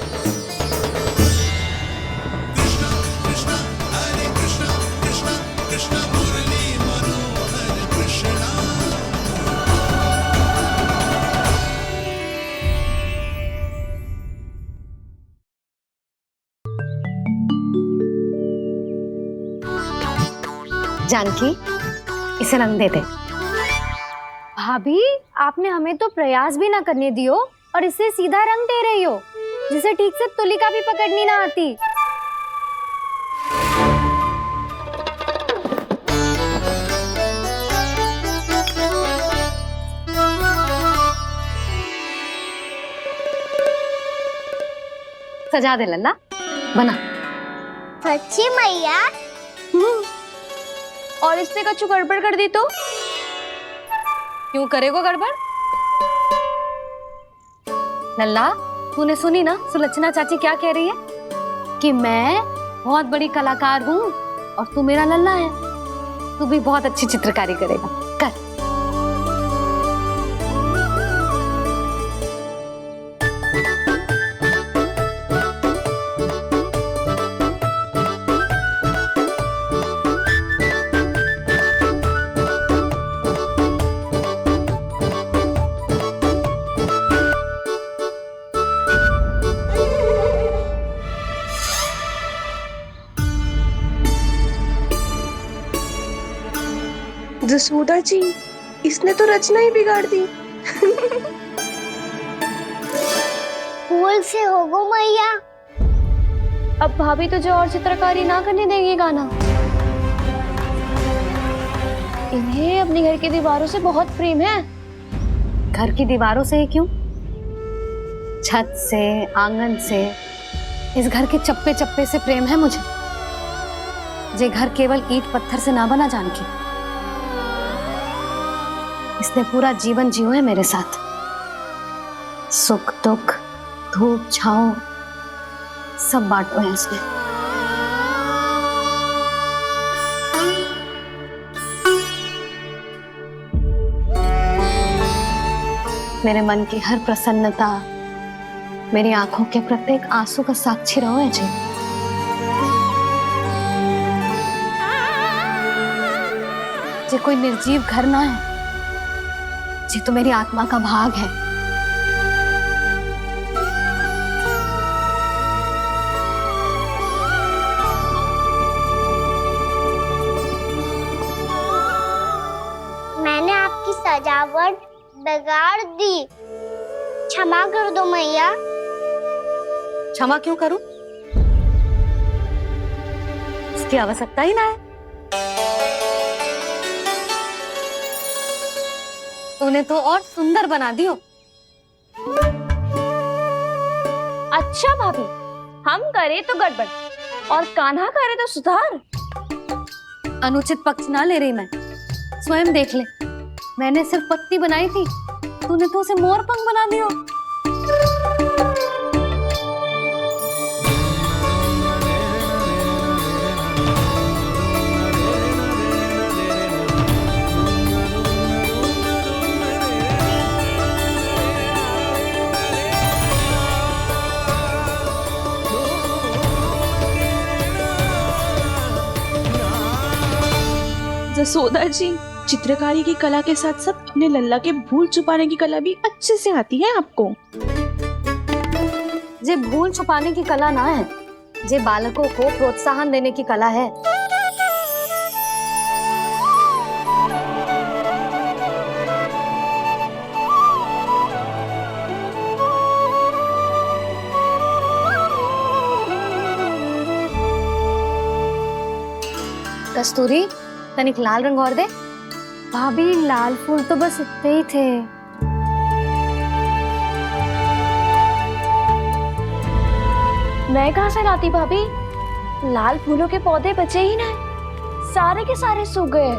जानकी, इसे रंग दे दे। भाभी, आपने हमें तो प्रयास भी ना करने दियो और इसे सीधा रंग दे रही हो, जिसे ठीक से तुलिका भी पकड़नी ना आती। सजा दे लल्ला, बना। सच्ची मैया? और इसने कछु गड़बड़ कर दी तो? क्यों करेगो गड़बड़? लल्ला, तूने सुनी ना सुलक्षणा चाची क्या कह रही है? कि मैं बहुत बड़ी कलाकार हूँ और तू मेरा लल्ला है, तू भी बहुत अच्छी चित्रकारी करेगा। कर। जसोदा जी, इसने तो रचना ही बिगाड़ दी। फूल से होगो मैया। अब भाभी तुझे और चित्रकारी ना करने देंगी गाना। इन्हें अपने घर की दीवारों से बहुत प्रेम है। घर की दीवारों से ही क्यों, छत से, आंगन से, इस घर के चप्पे चप्पे से प्रेम है मुझे। जे घर केवल ईंट पत्थर से ना बना जानकी, इसने पूरा जीवन जियो है मेरे साथ। सुख दुख, धूप छांव सब बांटो है इसने। मेरे मन की हर प्रसन्नता, मेरी आंखों के प्रत्येक आंसू का साक्षी रहो है जी। जे कोई निर्जीव घर ना है, जी तो मेरी आत्मा का भाग है। मैंने आपकी सजावट बिगाड़ दी, क्षमा कर दो मैया। क्षमा क्यों करूं? इसकी आवश्यकता ही ना है। तूने तो और सुंदर बना दियो। अच्छा भाभी, हम करे तो गड़बड़ और कान्हा करे तो सुधार। अनुचित पक्ष ना ले रही मैं, स्वयं देख ले। मैंने सिर्फ पत्ती बनाई थी, तूने तो उसे मोर पंख बना दियो। यशोदा जी, चित्रकारी की कला के साथ साथ अपने लल्ला के भूल छुपाने की कला भी अच्छे से आती है आपको। जे भूल छुपाने की कला ना है, जे बालकों को प्रोत्साहन देने की कला है। कस्तूरी, तनिक लाल रंग और दे। भाभी, लाल फूल तो बस इतने ही थे। मैं कहाँ से लाती भाभी? लाल फूलों के पौधे बचे ही ना, सारे के सारे सूख गए।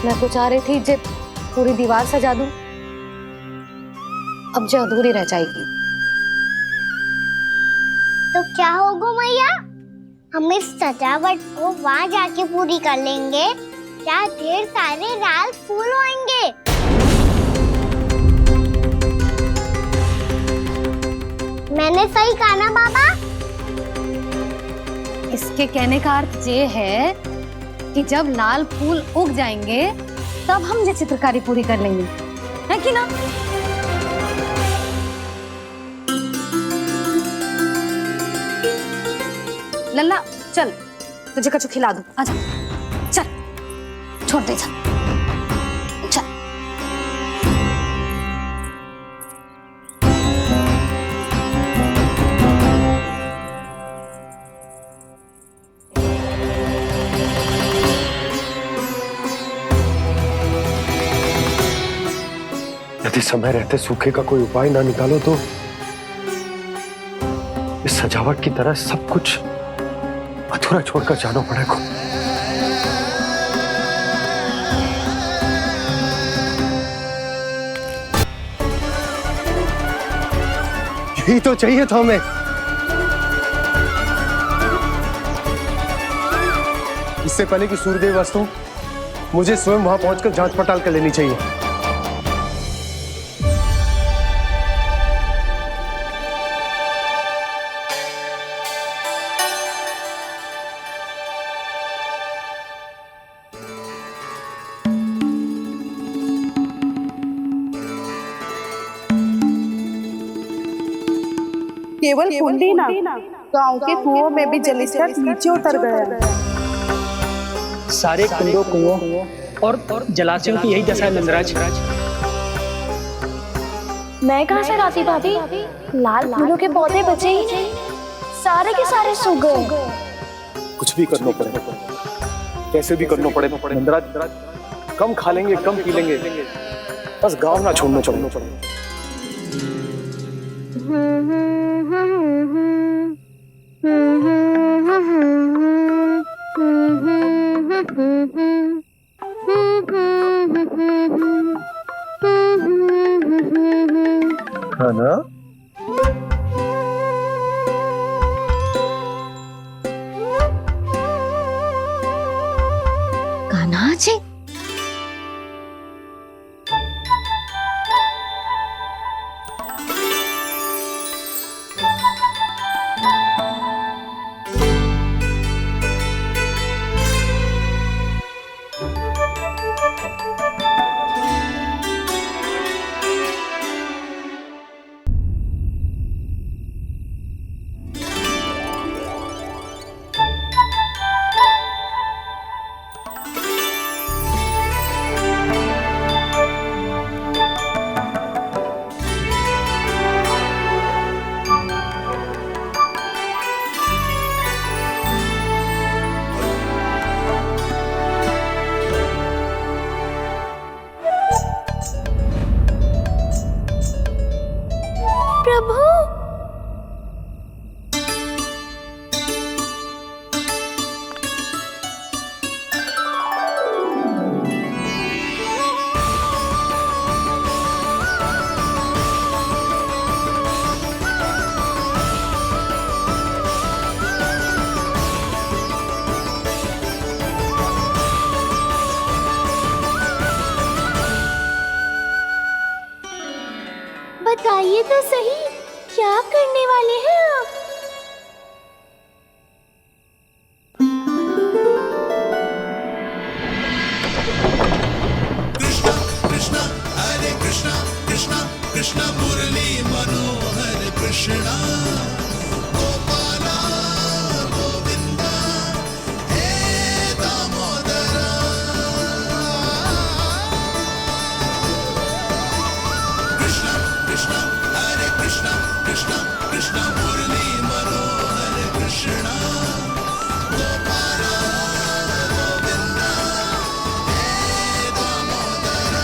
मैं तो चाह रही थी जब पूरी दीवार सजा दूं, अब जो अधूरी रह जाएगी। तो क्या होगा मैया, हम इस सजावट को वहाँ जाके पूरी कर लेंगे, जहाँ ढेर सारे लाल फूल होंगे। मैंने सही कहा ना बाबा? इसके कहने का अर्थ ये है कि जब लाल फूल उग जाएंगे तब हम ये चित्रकारी पूरी कर लेंगे, है कि ना? लल्ला चल, तुझे कछु खिला दूं, आजा, चल, छोड़ दे, चल, चल। यदि समय रहते सूखे का कोई उपाय ना निकालो तो इस सजावट की तरह सब कुछ अधूरा छोड़कर जाना पड़ेगा। यही तो चाहिए था हमें। इससे पहले कि सूर्यदेव अस्त, मुझे स्वयं वहां पहुंचकर जांच पड़ताल कर लेनी चाहिए। केवल कुंडी ना, गांव के कुओं में भी जलस्तर नीचे उतर गया। सारे कुंडों, कुओं और जलाशयों की यही दशा है नंदराज। मैं कहाँ से लाती भाभी? लाल फूलों के पौधे बचे ही नहीं, सारे के सारे सूख गए। कुछ भी करना पड़े, कैसे भी करना पड़े नंदराज। कम खा लेंगे, कम पी लेंगे, बस गांव ना छोड़ना चाहिए। हाँ ना? कान्हा जी, बताइए तो सही, क्या करने वाले हैं आप? कृष्णा हरे कृष्णा कृष्णा कृष्णा मुरली मनोहर कृष्णा गोपाला गोविंदा हे दामोदरा। कृष्णा कृष्णा हरे कृष्णा कृष्णा कृष्णा मुरली मनोहर कृष्णा गोपाला गोविंदा हे दामोदरा।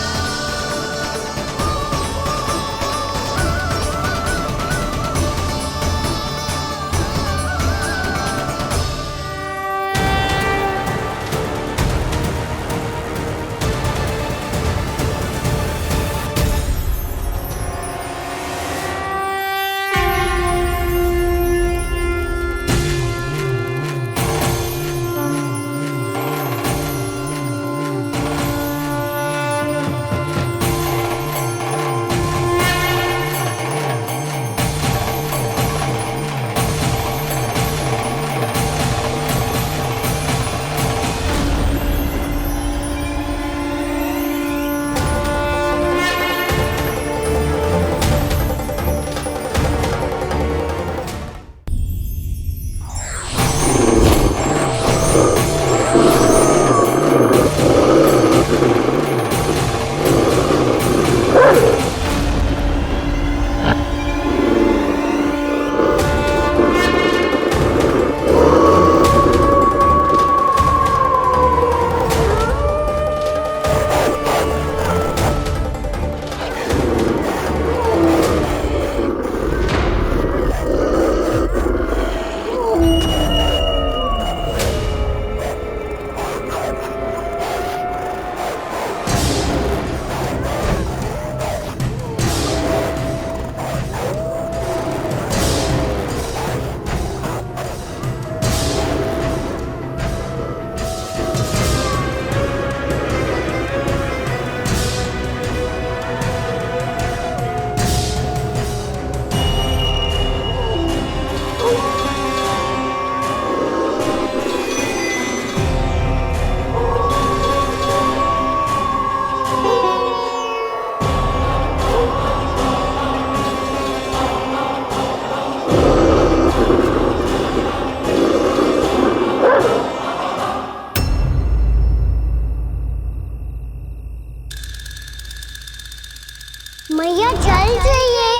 मैया जल जाइए।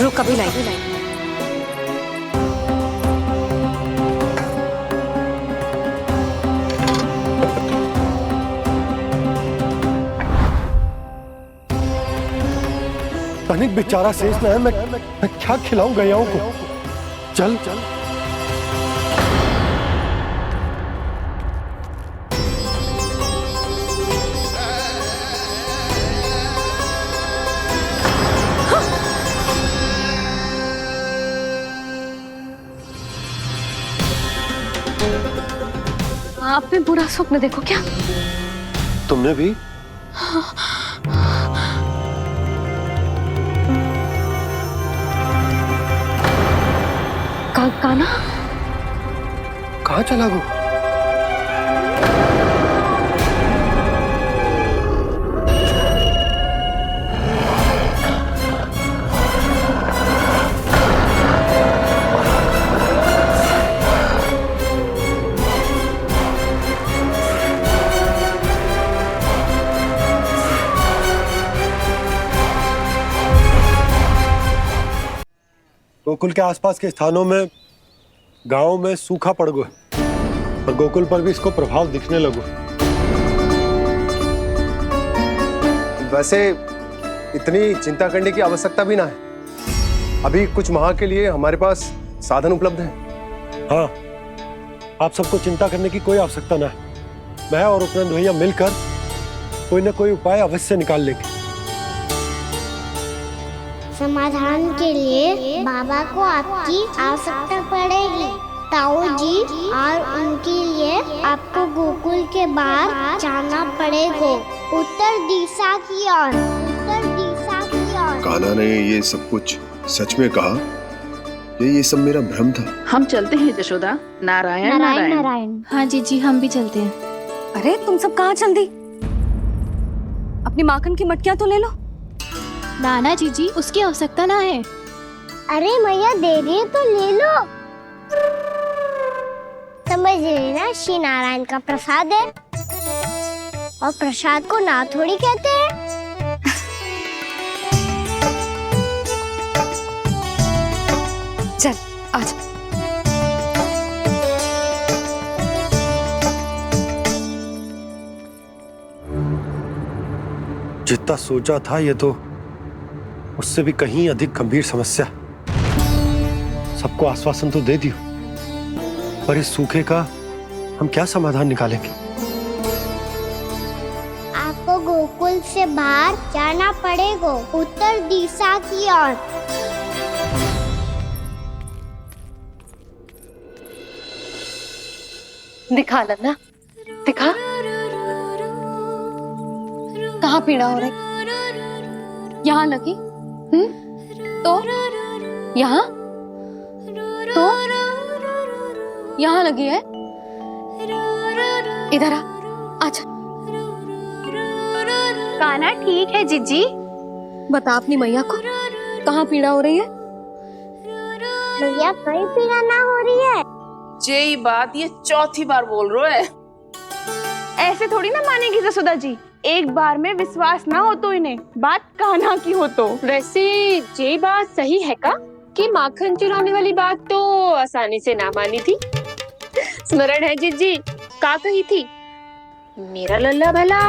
रुक अभी लाई। तनिक बेचारा शेष न है, मैं क्या खिलाऊं गैयाओं को। चल चल आपने बुरा स्वप्न देखो क्या? तुमने भी? काना कहाँ चला वो? गोकुल के आसपास के स्थानों में, गांव में सूखा पड़ गया और गोकुल पर भी इसको प्रभाव दिखने लगो। वैसे इतनी चिंता करने की आवश्यकता भी ना है। अभी कुछ माह के लिए हमारे पास साधन उपलब्ध है। हाँ, आप सबको चिंता करने की कोई आवश्यकता ना है। मैं और उपनंद भैया मिलकर कोई ना कोई उपाय अवश्य निकाल लेंगे। समाधान के लिए बाबा को आपकी आवश्यकता पड़ेगी। ताऊ जी और उनके लिए आपको गोकुल के बाहर जाना पड़ेगा। उत्तर दिशा की ओर, उत्तर दिशा की ओर। कान्हा ने ये सब कुछ सच में कहा या ये सब मेरा भ्रम था? हम चलते हैं यशोदा। नारायण नारायण नारायण। हाँ जीजी, हम भी चलते हैं। अरे तुम सब कहाँ चल दी? अपनी माखन की मटकियां तो ले लो। नाना जीजी, उसकी आवश्यकता ना है। अरे मैया दे रही है तो ले लो। समझ रही ना, श्री नारायण का प्रसाद है और प्रसाद को ना थोड़ी कहते हैं। चल आज। जितना सोचा था ये तो उससे भी कहीं अधिक गंभीर समस्या। सबको आश्वासन तो दे दियो, पर इस सूखे का हम क्या समाधान निकालेंगे? आपको गोकुल से बाहर जाना पड़ेगा, उत्तर दिशा की ओर। दिखा लल्ला, दिखा। कहाँ पीड़ा हो रही? यहाँ लगी? तो यहाँ? तो यहाँ लगी है? इधर आ, आजा। कान्हा ठीक है जीजी। बता अपनी मैया को कहाँ पीड़ा हो रही है? मैया कहीं पीड़ा ना हो रही है। यही बात ये चौथी बार बोल रहे है। ऐसे थोड़ी ना मानेगी जसोदा जी। एक बार में विश्वास ना हो तो इन्हें, बात कान्हा की हो तो। वैसे ये बात सही है का कि माखन चुराने वाली बात तो आसानी से ना मानी थी। स्मरण है जीजी का कही थी, मेरा लल्ला भला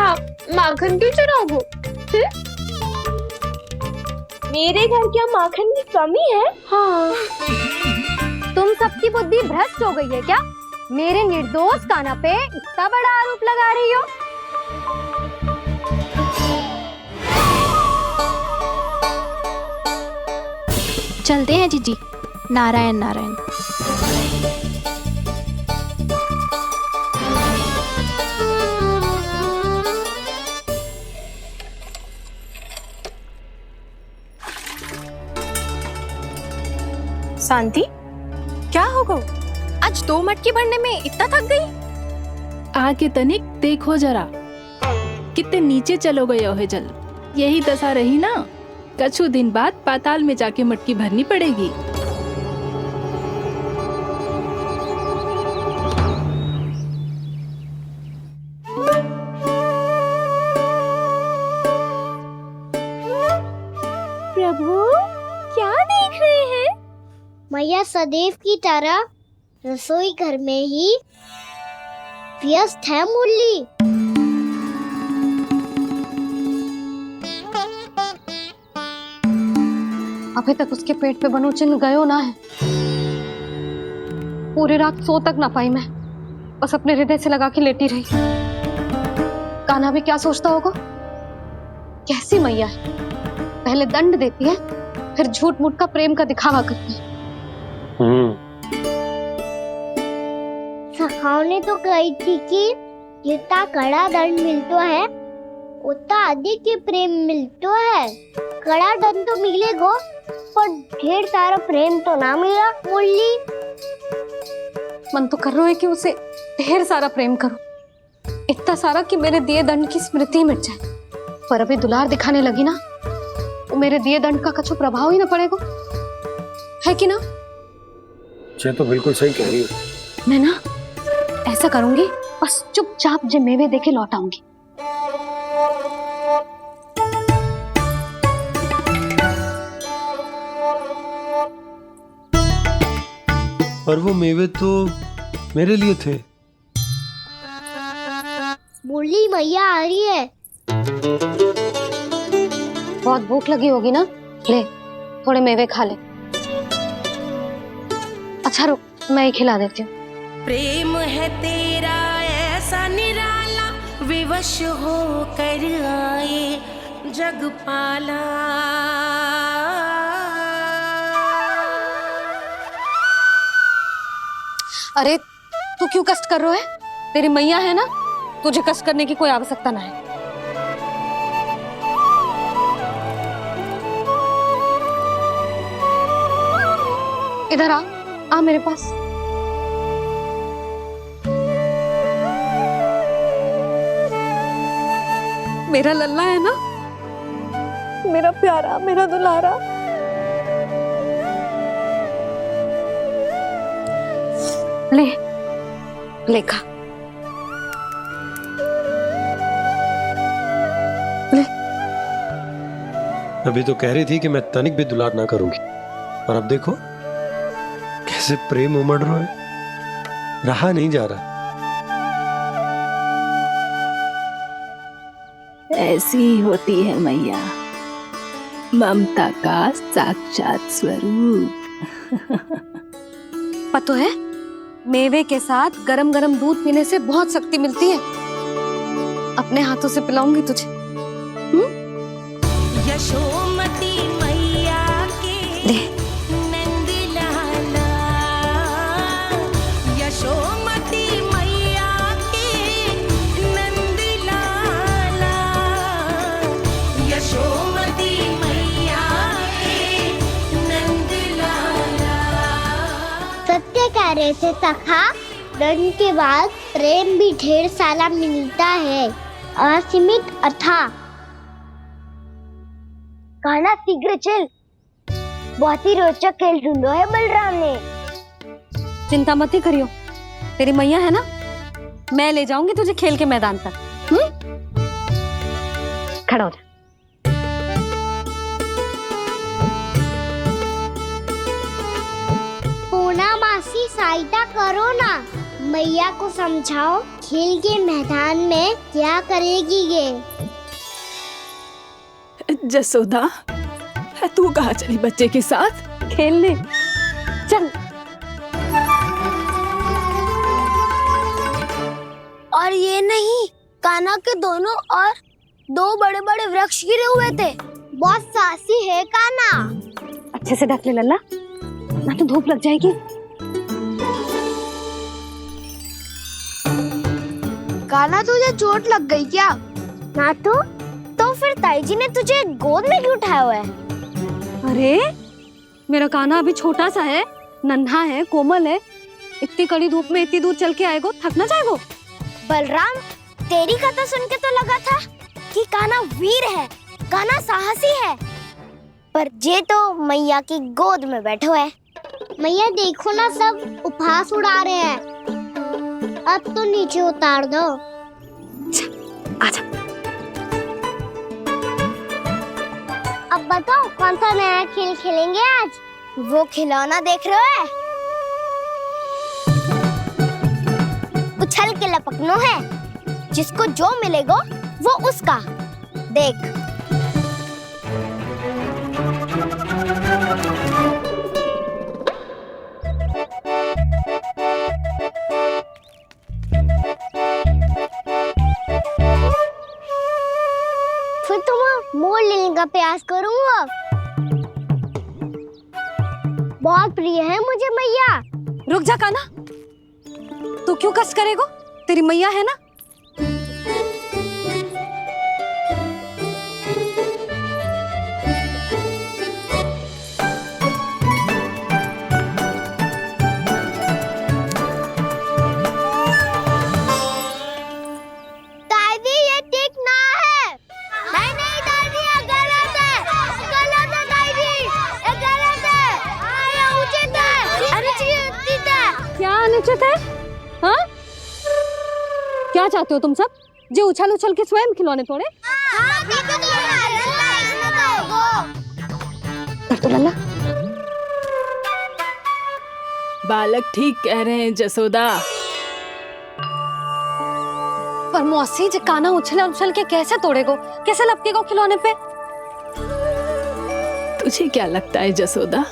माखन क्यों चुराओगे? मेरे घर क्या माखन की कमी है? हाँ। तुम सबकी बुद्धि भ्रष्ट हो गई है क्या? मेरे निर्दोष कान्हा पे इतना बड़ा आरोप लगा रही हो? चलते हैं जीजी। नारायण नारायण। शांति, क्या हो गो? आज 2 मटकी भरने में इतना थक गई? आके तनिक देखो जरा, कितने नीचे चलो गए हो जल। यही दशा रही ना, कछु दिन बाद पाताल में जाके मटकी भरनी पड़ेगी। प्रभु क्या देख रहे हैं? मैया सदैव की तरह रसोई घर में ही व्यस्त है मुरली। अभी तक उसके पेट पे बनो चिन्ह गयो ना है। पूरी रात सो तक ना पाई मैं, बस अपने हृदय से लगा के लेटी रही। कान्हा भी क्या सोचता होगा? कैसी मैया है, पहले दंड देती है फिर झूठ मूठ का प्रेम का दिखावा करती है। सखाओ ने तो कही थी कि जितना कड़ा दंड मिलतो है उतना अधिक ही प्रेम मिलतो है। कड़ा दंड तो मिलेगा पर ढेर सारा प्रेम तो ना मिला मुरली। मन तो कर रहा है कि उसे ढेर सारा प्रेम करूं, इतना सारा कि मेरे दिए दंड की स्मृति मिट जाए। पर अभी दुलार दिखाने लगी ना, वो मेरे दिए दंड का कछु प्रभाव ही ना पड़ेगा, है कि ना? ये तो बिल्कुल सही कह रही हो। मैं ना ऐसा करूंगी, बस चुपचाप जे मेवे देके लौट आऊंगी। पर वो मेवे तो मेरे लिए थे। मुरली मैया आ रही है। बहुत भूख लगी होगी ना, ले थोड़े मेवे खा ले। अच्छा रुक, मैं ही खिला देती हूँ। प्रेम है तेरा ऐसा निराला, विवश हो कर आए जगपाला। अरे तू क्यों कष्ट कर रहा है? तेरी मैया है ना, तुझे कष्ट करने की कोई आवश्यकता ना है। इधर आ मेरे पास। मेरा लल्ला है ना, मेरा प्यारा, मेरा दुलारा। ले खा। अभी तो कह रही थी कि मैं तनिक भी दुलार ना करूंगी, और अब देखो कैसे प्रेम उमड़ रहा है, रहा नहीं जा रहा। ऐसी ही होती है मैया, ममता का साक्षात स्वरूप। पता है, मेवे के साथ गरम गरम दूध पीने से बहुत शक्ति मिलती है। अपने हाथों से पिलाऊंगी तुझे। यशोमती मैया के नंद लाला, यशोमती मैया के नंद लाला, यशोमती मैया के नंद लाला। सत्य कह रहे थे सखा, रंग के बाद प्रेम भी ढेर सारा मिलता है, असीमित अथाह। गाना शीघ्र चल, बहुत ही रोचक खेल ढूंढो है बलराम ने। चिंता मत ही करियो, तेरी मैया है ना, मैं ले जाऊंगी तुझे खेल के मैदान तक। खड़ा हो जा। पूना मासी सहायता करो ना, मैया को समझाओ खेल के मैदान में क्या करेगी ये। जसोदा, तू कहाँ चली बच्चे के साथ खेलने? चल। और ये नहीं, कान्हा के दोनों और दो बड़े बड़े वृक्ष गिरे हुए थे। बहुत साहसी है कान्हा। अच्छे से ढक ले लल्ला, ना तो धूप लग जाएगी। कान्हा तुझे चोट लग गई क्या? ना तो फिर ताई जी ने तुझे गोद में क्यों उठाया हुआ है? अरे मेरा कान्हा अभी छोटा सा है, नन्हा है, कोमल है। इतनी कड़ी धूप में इतनी दूर चल के आएगो, थक ना जाएगो। बलराम, तेरी कथा सुन के तो लगा था कि कान्हा वीर है, कान्हा साहसी है, पर जे तो मैया की गोद में बैठो है। मैया देखो ना, सब उपहास उड़ा रहे हैं। अब तो नीचे उतार दो। आजा। अब बताओ कौन सा नया खेल खेलेंगे आज? वो खिलौना देख रहे हो? उछल के लपकनो है, जिसको जो मिलेगा वो उसका। देख। फिर तुम मोड़ लेने का प्रयास करूंगा। बहुत प्रिय है मुझे मैया। रुक जा कान्हा, तू क्यों कष्ट करेगो? तेरी मैया है ना। दादी ये ठीक ना है। नहीं नहीं दादी, ये गलत है, गलत है दादी, ये गलत है, ये उचित है, अनुचित है। क्या अनुचित है? हाँ? क्या चाहते हो तुम सब? जो उछल उछल के स्वयं खिलौने तोड़े? तो लल्ला, बालक ठीक कह रहे हैं जसोदा। पर मौसी, जो कान्हा उछल उछल के कैसे तोड़ेगो, कैसे लपकेगो खिलौने पे? तुझे क्या लगता है जसोदा,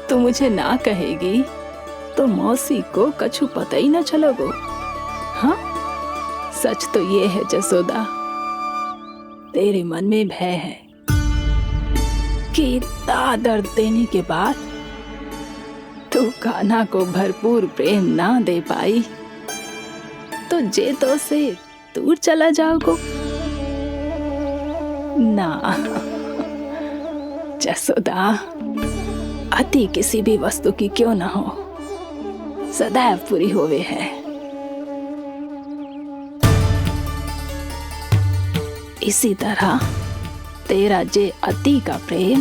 तू मुझे ना कहेगी तो मौसी को कछु पता ही ना चलोगो। हाँ, सच तो ये है जसोदा, तेरे मन में भय है कि इतना दर्द देने के बाद तू कान्हा को भरपूर प्रेम ना दे पाई तो जेतो से दूर चला जाओगो ना। जसोदा, अति किसी भी वस्तु की क्यों न हो, सदैव पूरी होवे है। इसी तरह तेरा जे अति का प्रेम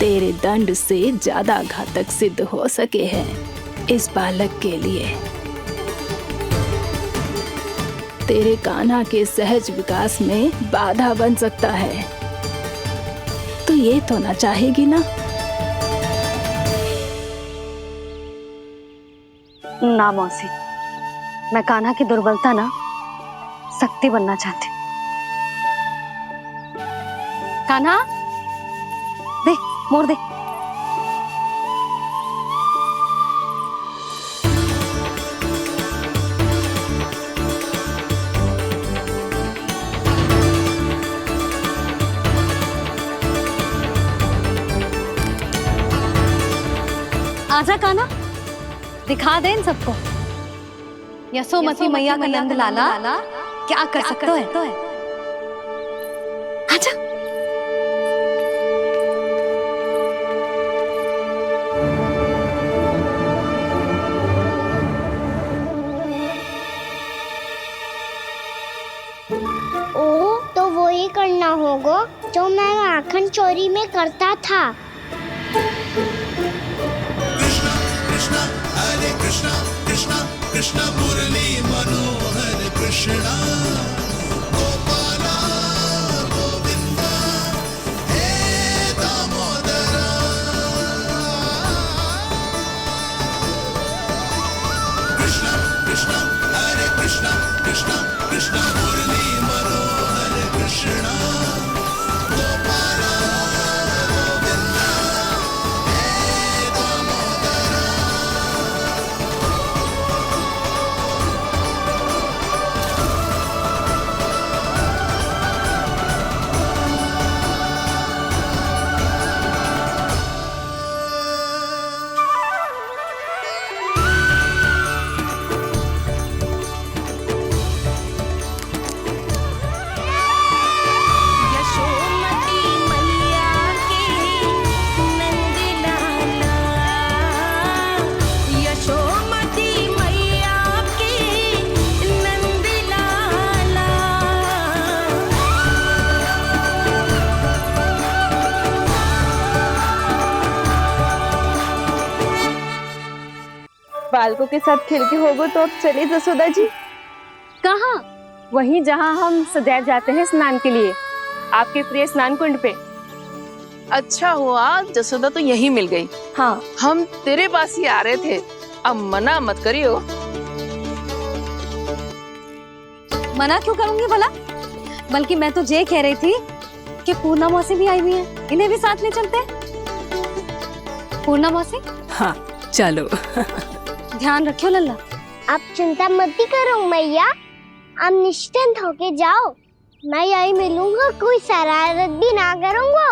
तेरे दंड से ज्यादा घातक सिद्ध हो सके है इस बालक के लिए। तेरे कान्हा के सहज विकास में बाधा बन सकता है, तो ये तो ना चाहेगी ना? ना मौसी, मैं कान्हा की दुर्बलता ना शक्ति बनना चाहती। कान्हा दे, मोड़ दे। आजा कान्हा, दिखा दे इन सबको यशोमती मैया का नंद लाला क्या कर सकता है। आजा। ओ, तो वो ही करना होगा जो मैं माखन चोरी में करता था। कृष्णा हरे कृष्णा कृष्णा कृष्णा मुरली मनोहर कृष्णा गोपाला गोविंदा हे दामोदरा। कृष्णा कृष्णा हरे कृष्णा कृष्णा कृष्णा मुरली मनोहर कृष्णा गोपाला गोविंदा हे दामोदरा। यशोमती मैया के नंद लाला, यशोमती मैया के नंद लाला। बालकों के साथ खेल के होगो तो अब चले जसोदा जी। कहाँ? वहीं जहाँ हम सदैव जाते हैं स्नान के लिए, आपके प्रिय स्नान कुंड पे। अच्छा हुआ जसोदा तो यहीं मिल गई। हाँ, हम तेरे पास ही आ रहे थे, अब मना मत करियो। मना क्यों करूंगी भला? बल्कि मैं तो ये कह रही थी कि पूर्णा मौसी भी आई हुई है, इन्हें भी साथ ले चलते हैं। पूर्णा मौसी, हाँ चलो। ध्यान रखियो लल्ला। आप चिंता मत करो मैया, आप निश्चिंत होके जाओ, मैं यही मिलूंगा, कोई शरारत भी ना करूंगा।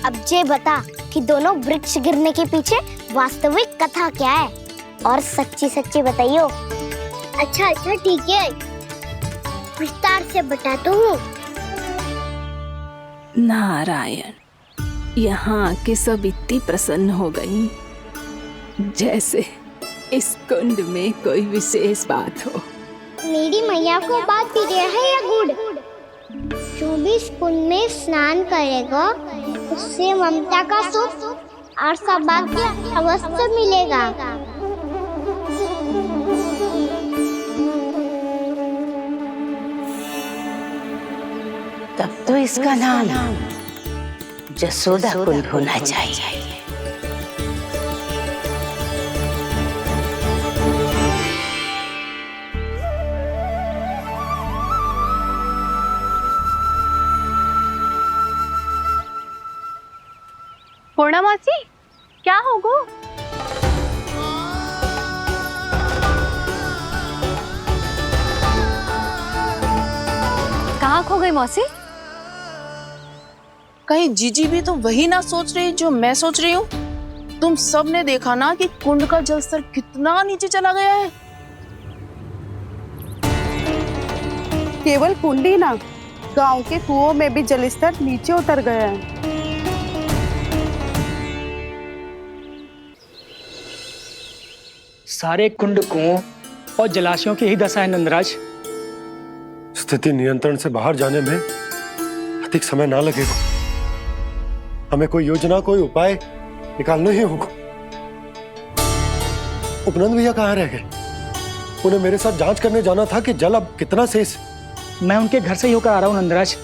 अब ये बता कि दोनों वृक्ष गिरने के पीछे वास्तविक कथा क्या है, और सच्ची सच्ची बताइयो। अच्छा अच्छा ठीक है, विस्तार से बताता हूँ। नारायण, यहाँ के सब इतनी प्रसन्न हो गई जैसे इस कुंड में कोई विशेष बात हो। मेरी मैया को बात प्रिय है या गुड़? जो भी इस कुंड में स्नान करेगा उससे ममता का सुख और सौभाग्य अवश्य मिलेगा। तब तो इसका नाम जसोदा कुंड होना चाहिए। पूर्णा मौसी, क्या होगो? कहाँ खो गई मौसी? कहीं जीजी भी तो वही ना सोच रही जो मैं सोच रही हूँ। तुम सब ने देखा ना कि कुंड का जल स्तर कितना नीचे चला गया है। केवल कुंड ही ना, गांव के कुओं में भी जलस्तर नीचे उतर गया है। सारे कुंड कुओं और जलाशयों की ही दशा है नंदराज। स्थिति नियंत्रण से बाहर जाने में अधिक समय ना लगेगा। हमें कोई योजना, कोई उपाय निकालना ही होगा। उपनंद भैया कहाँ रह गए? उन्हें मेरे साथ जांच करने जाना था कि जल अब कितना शेष। मैं उनके घर से ही होकर आ रहा हूँ नंदराज।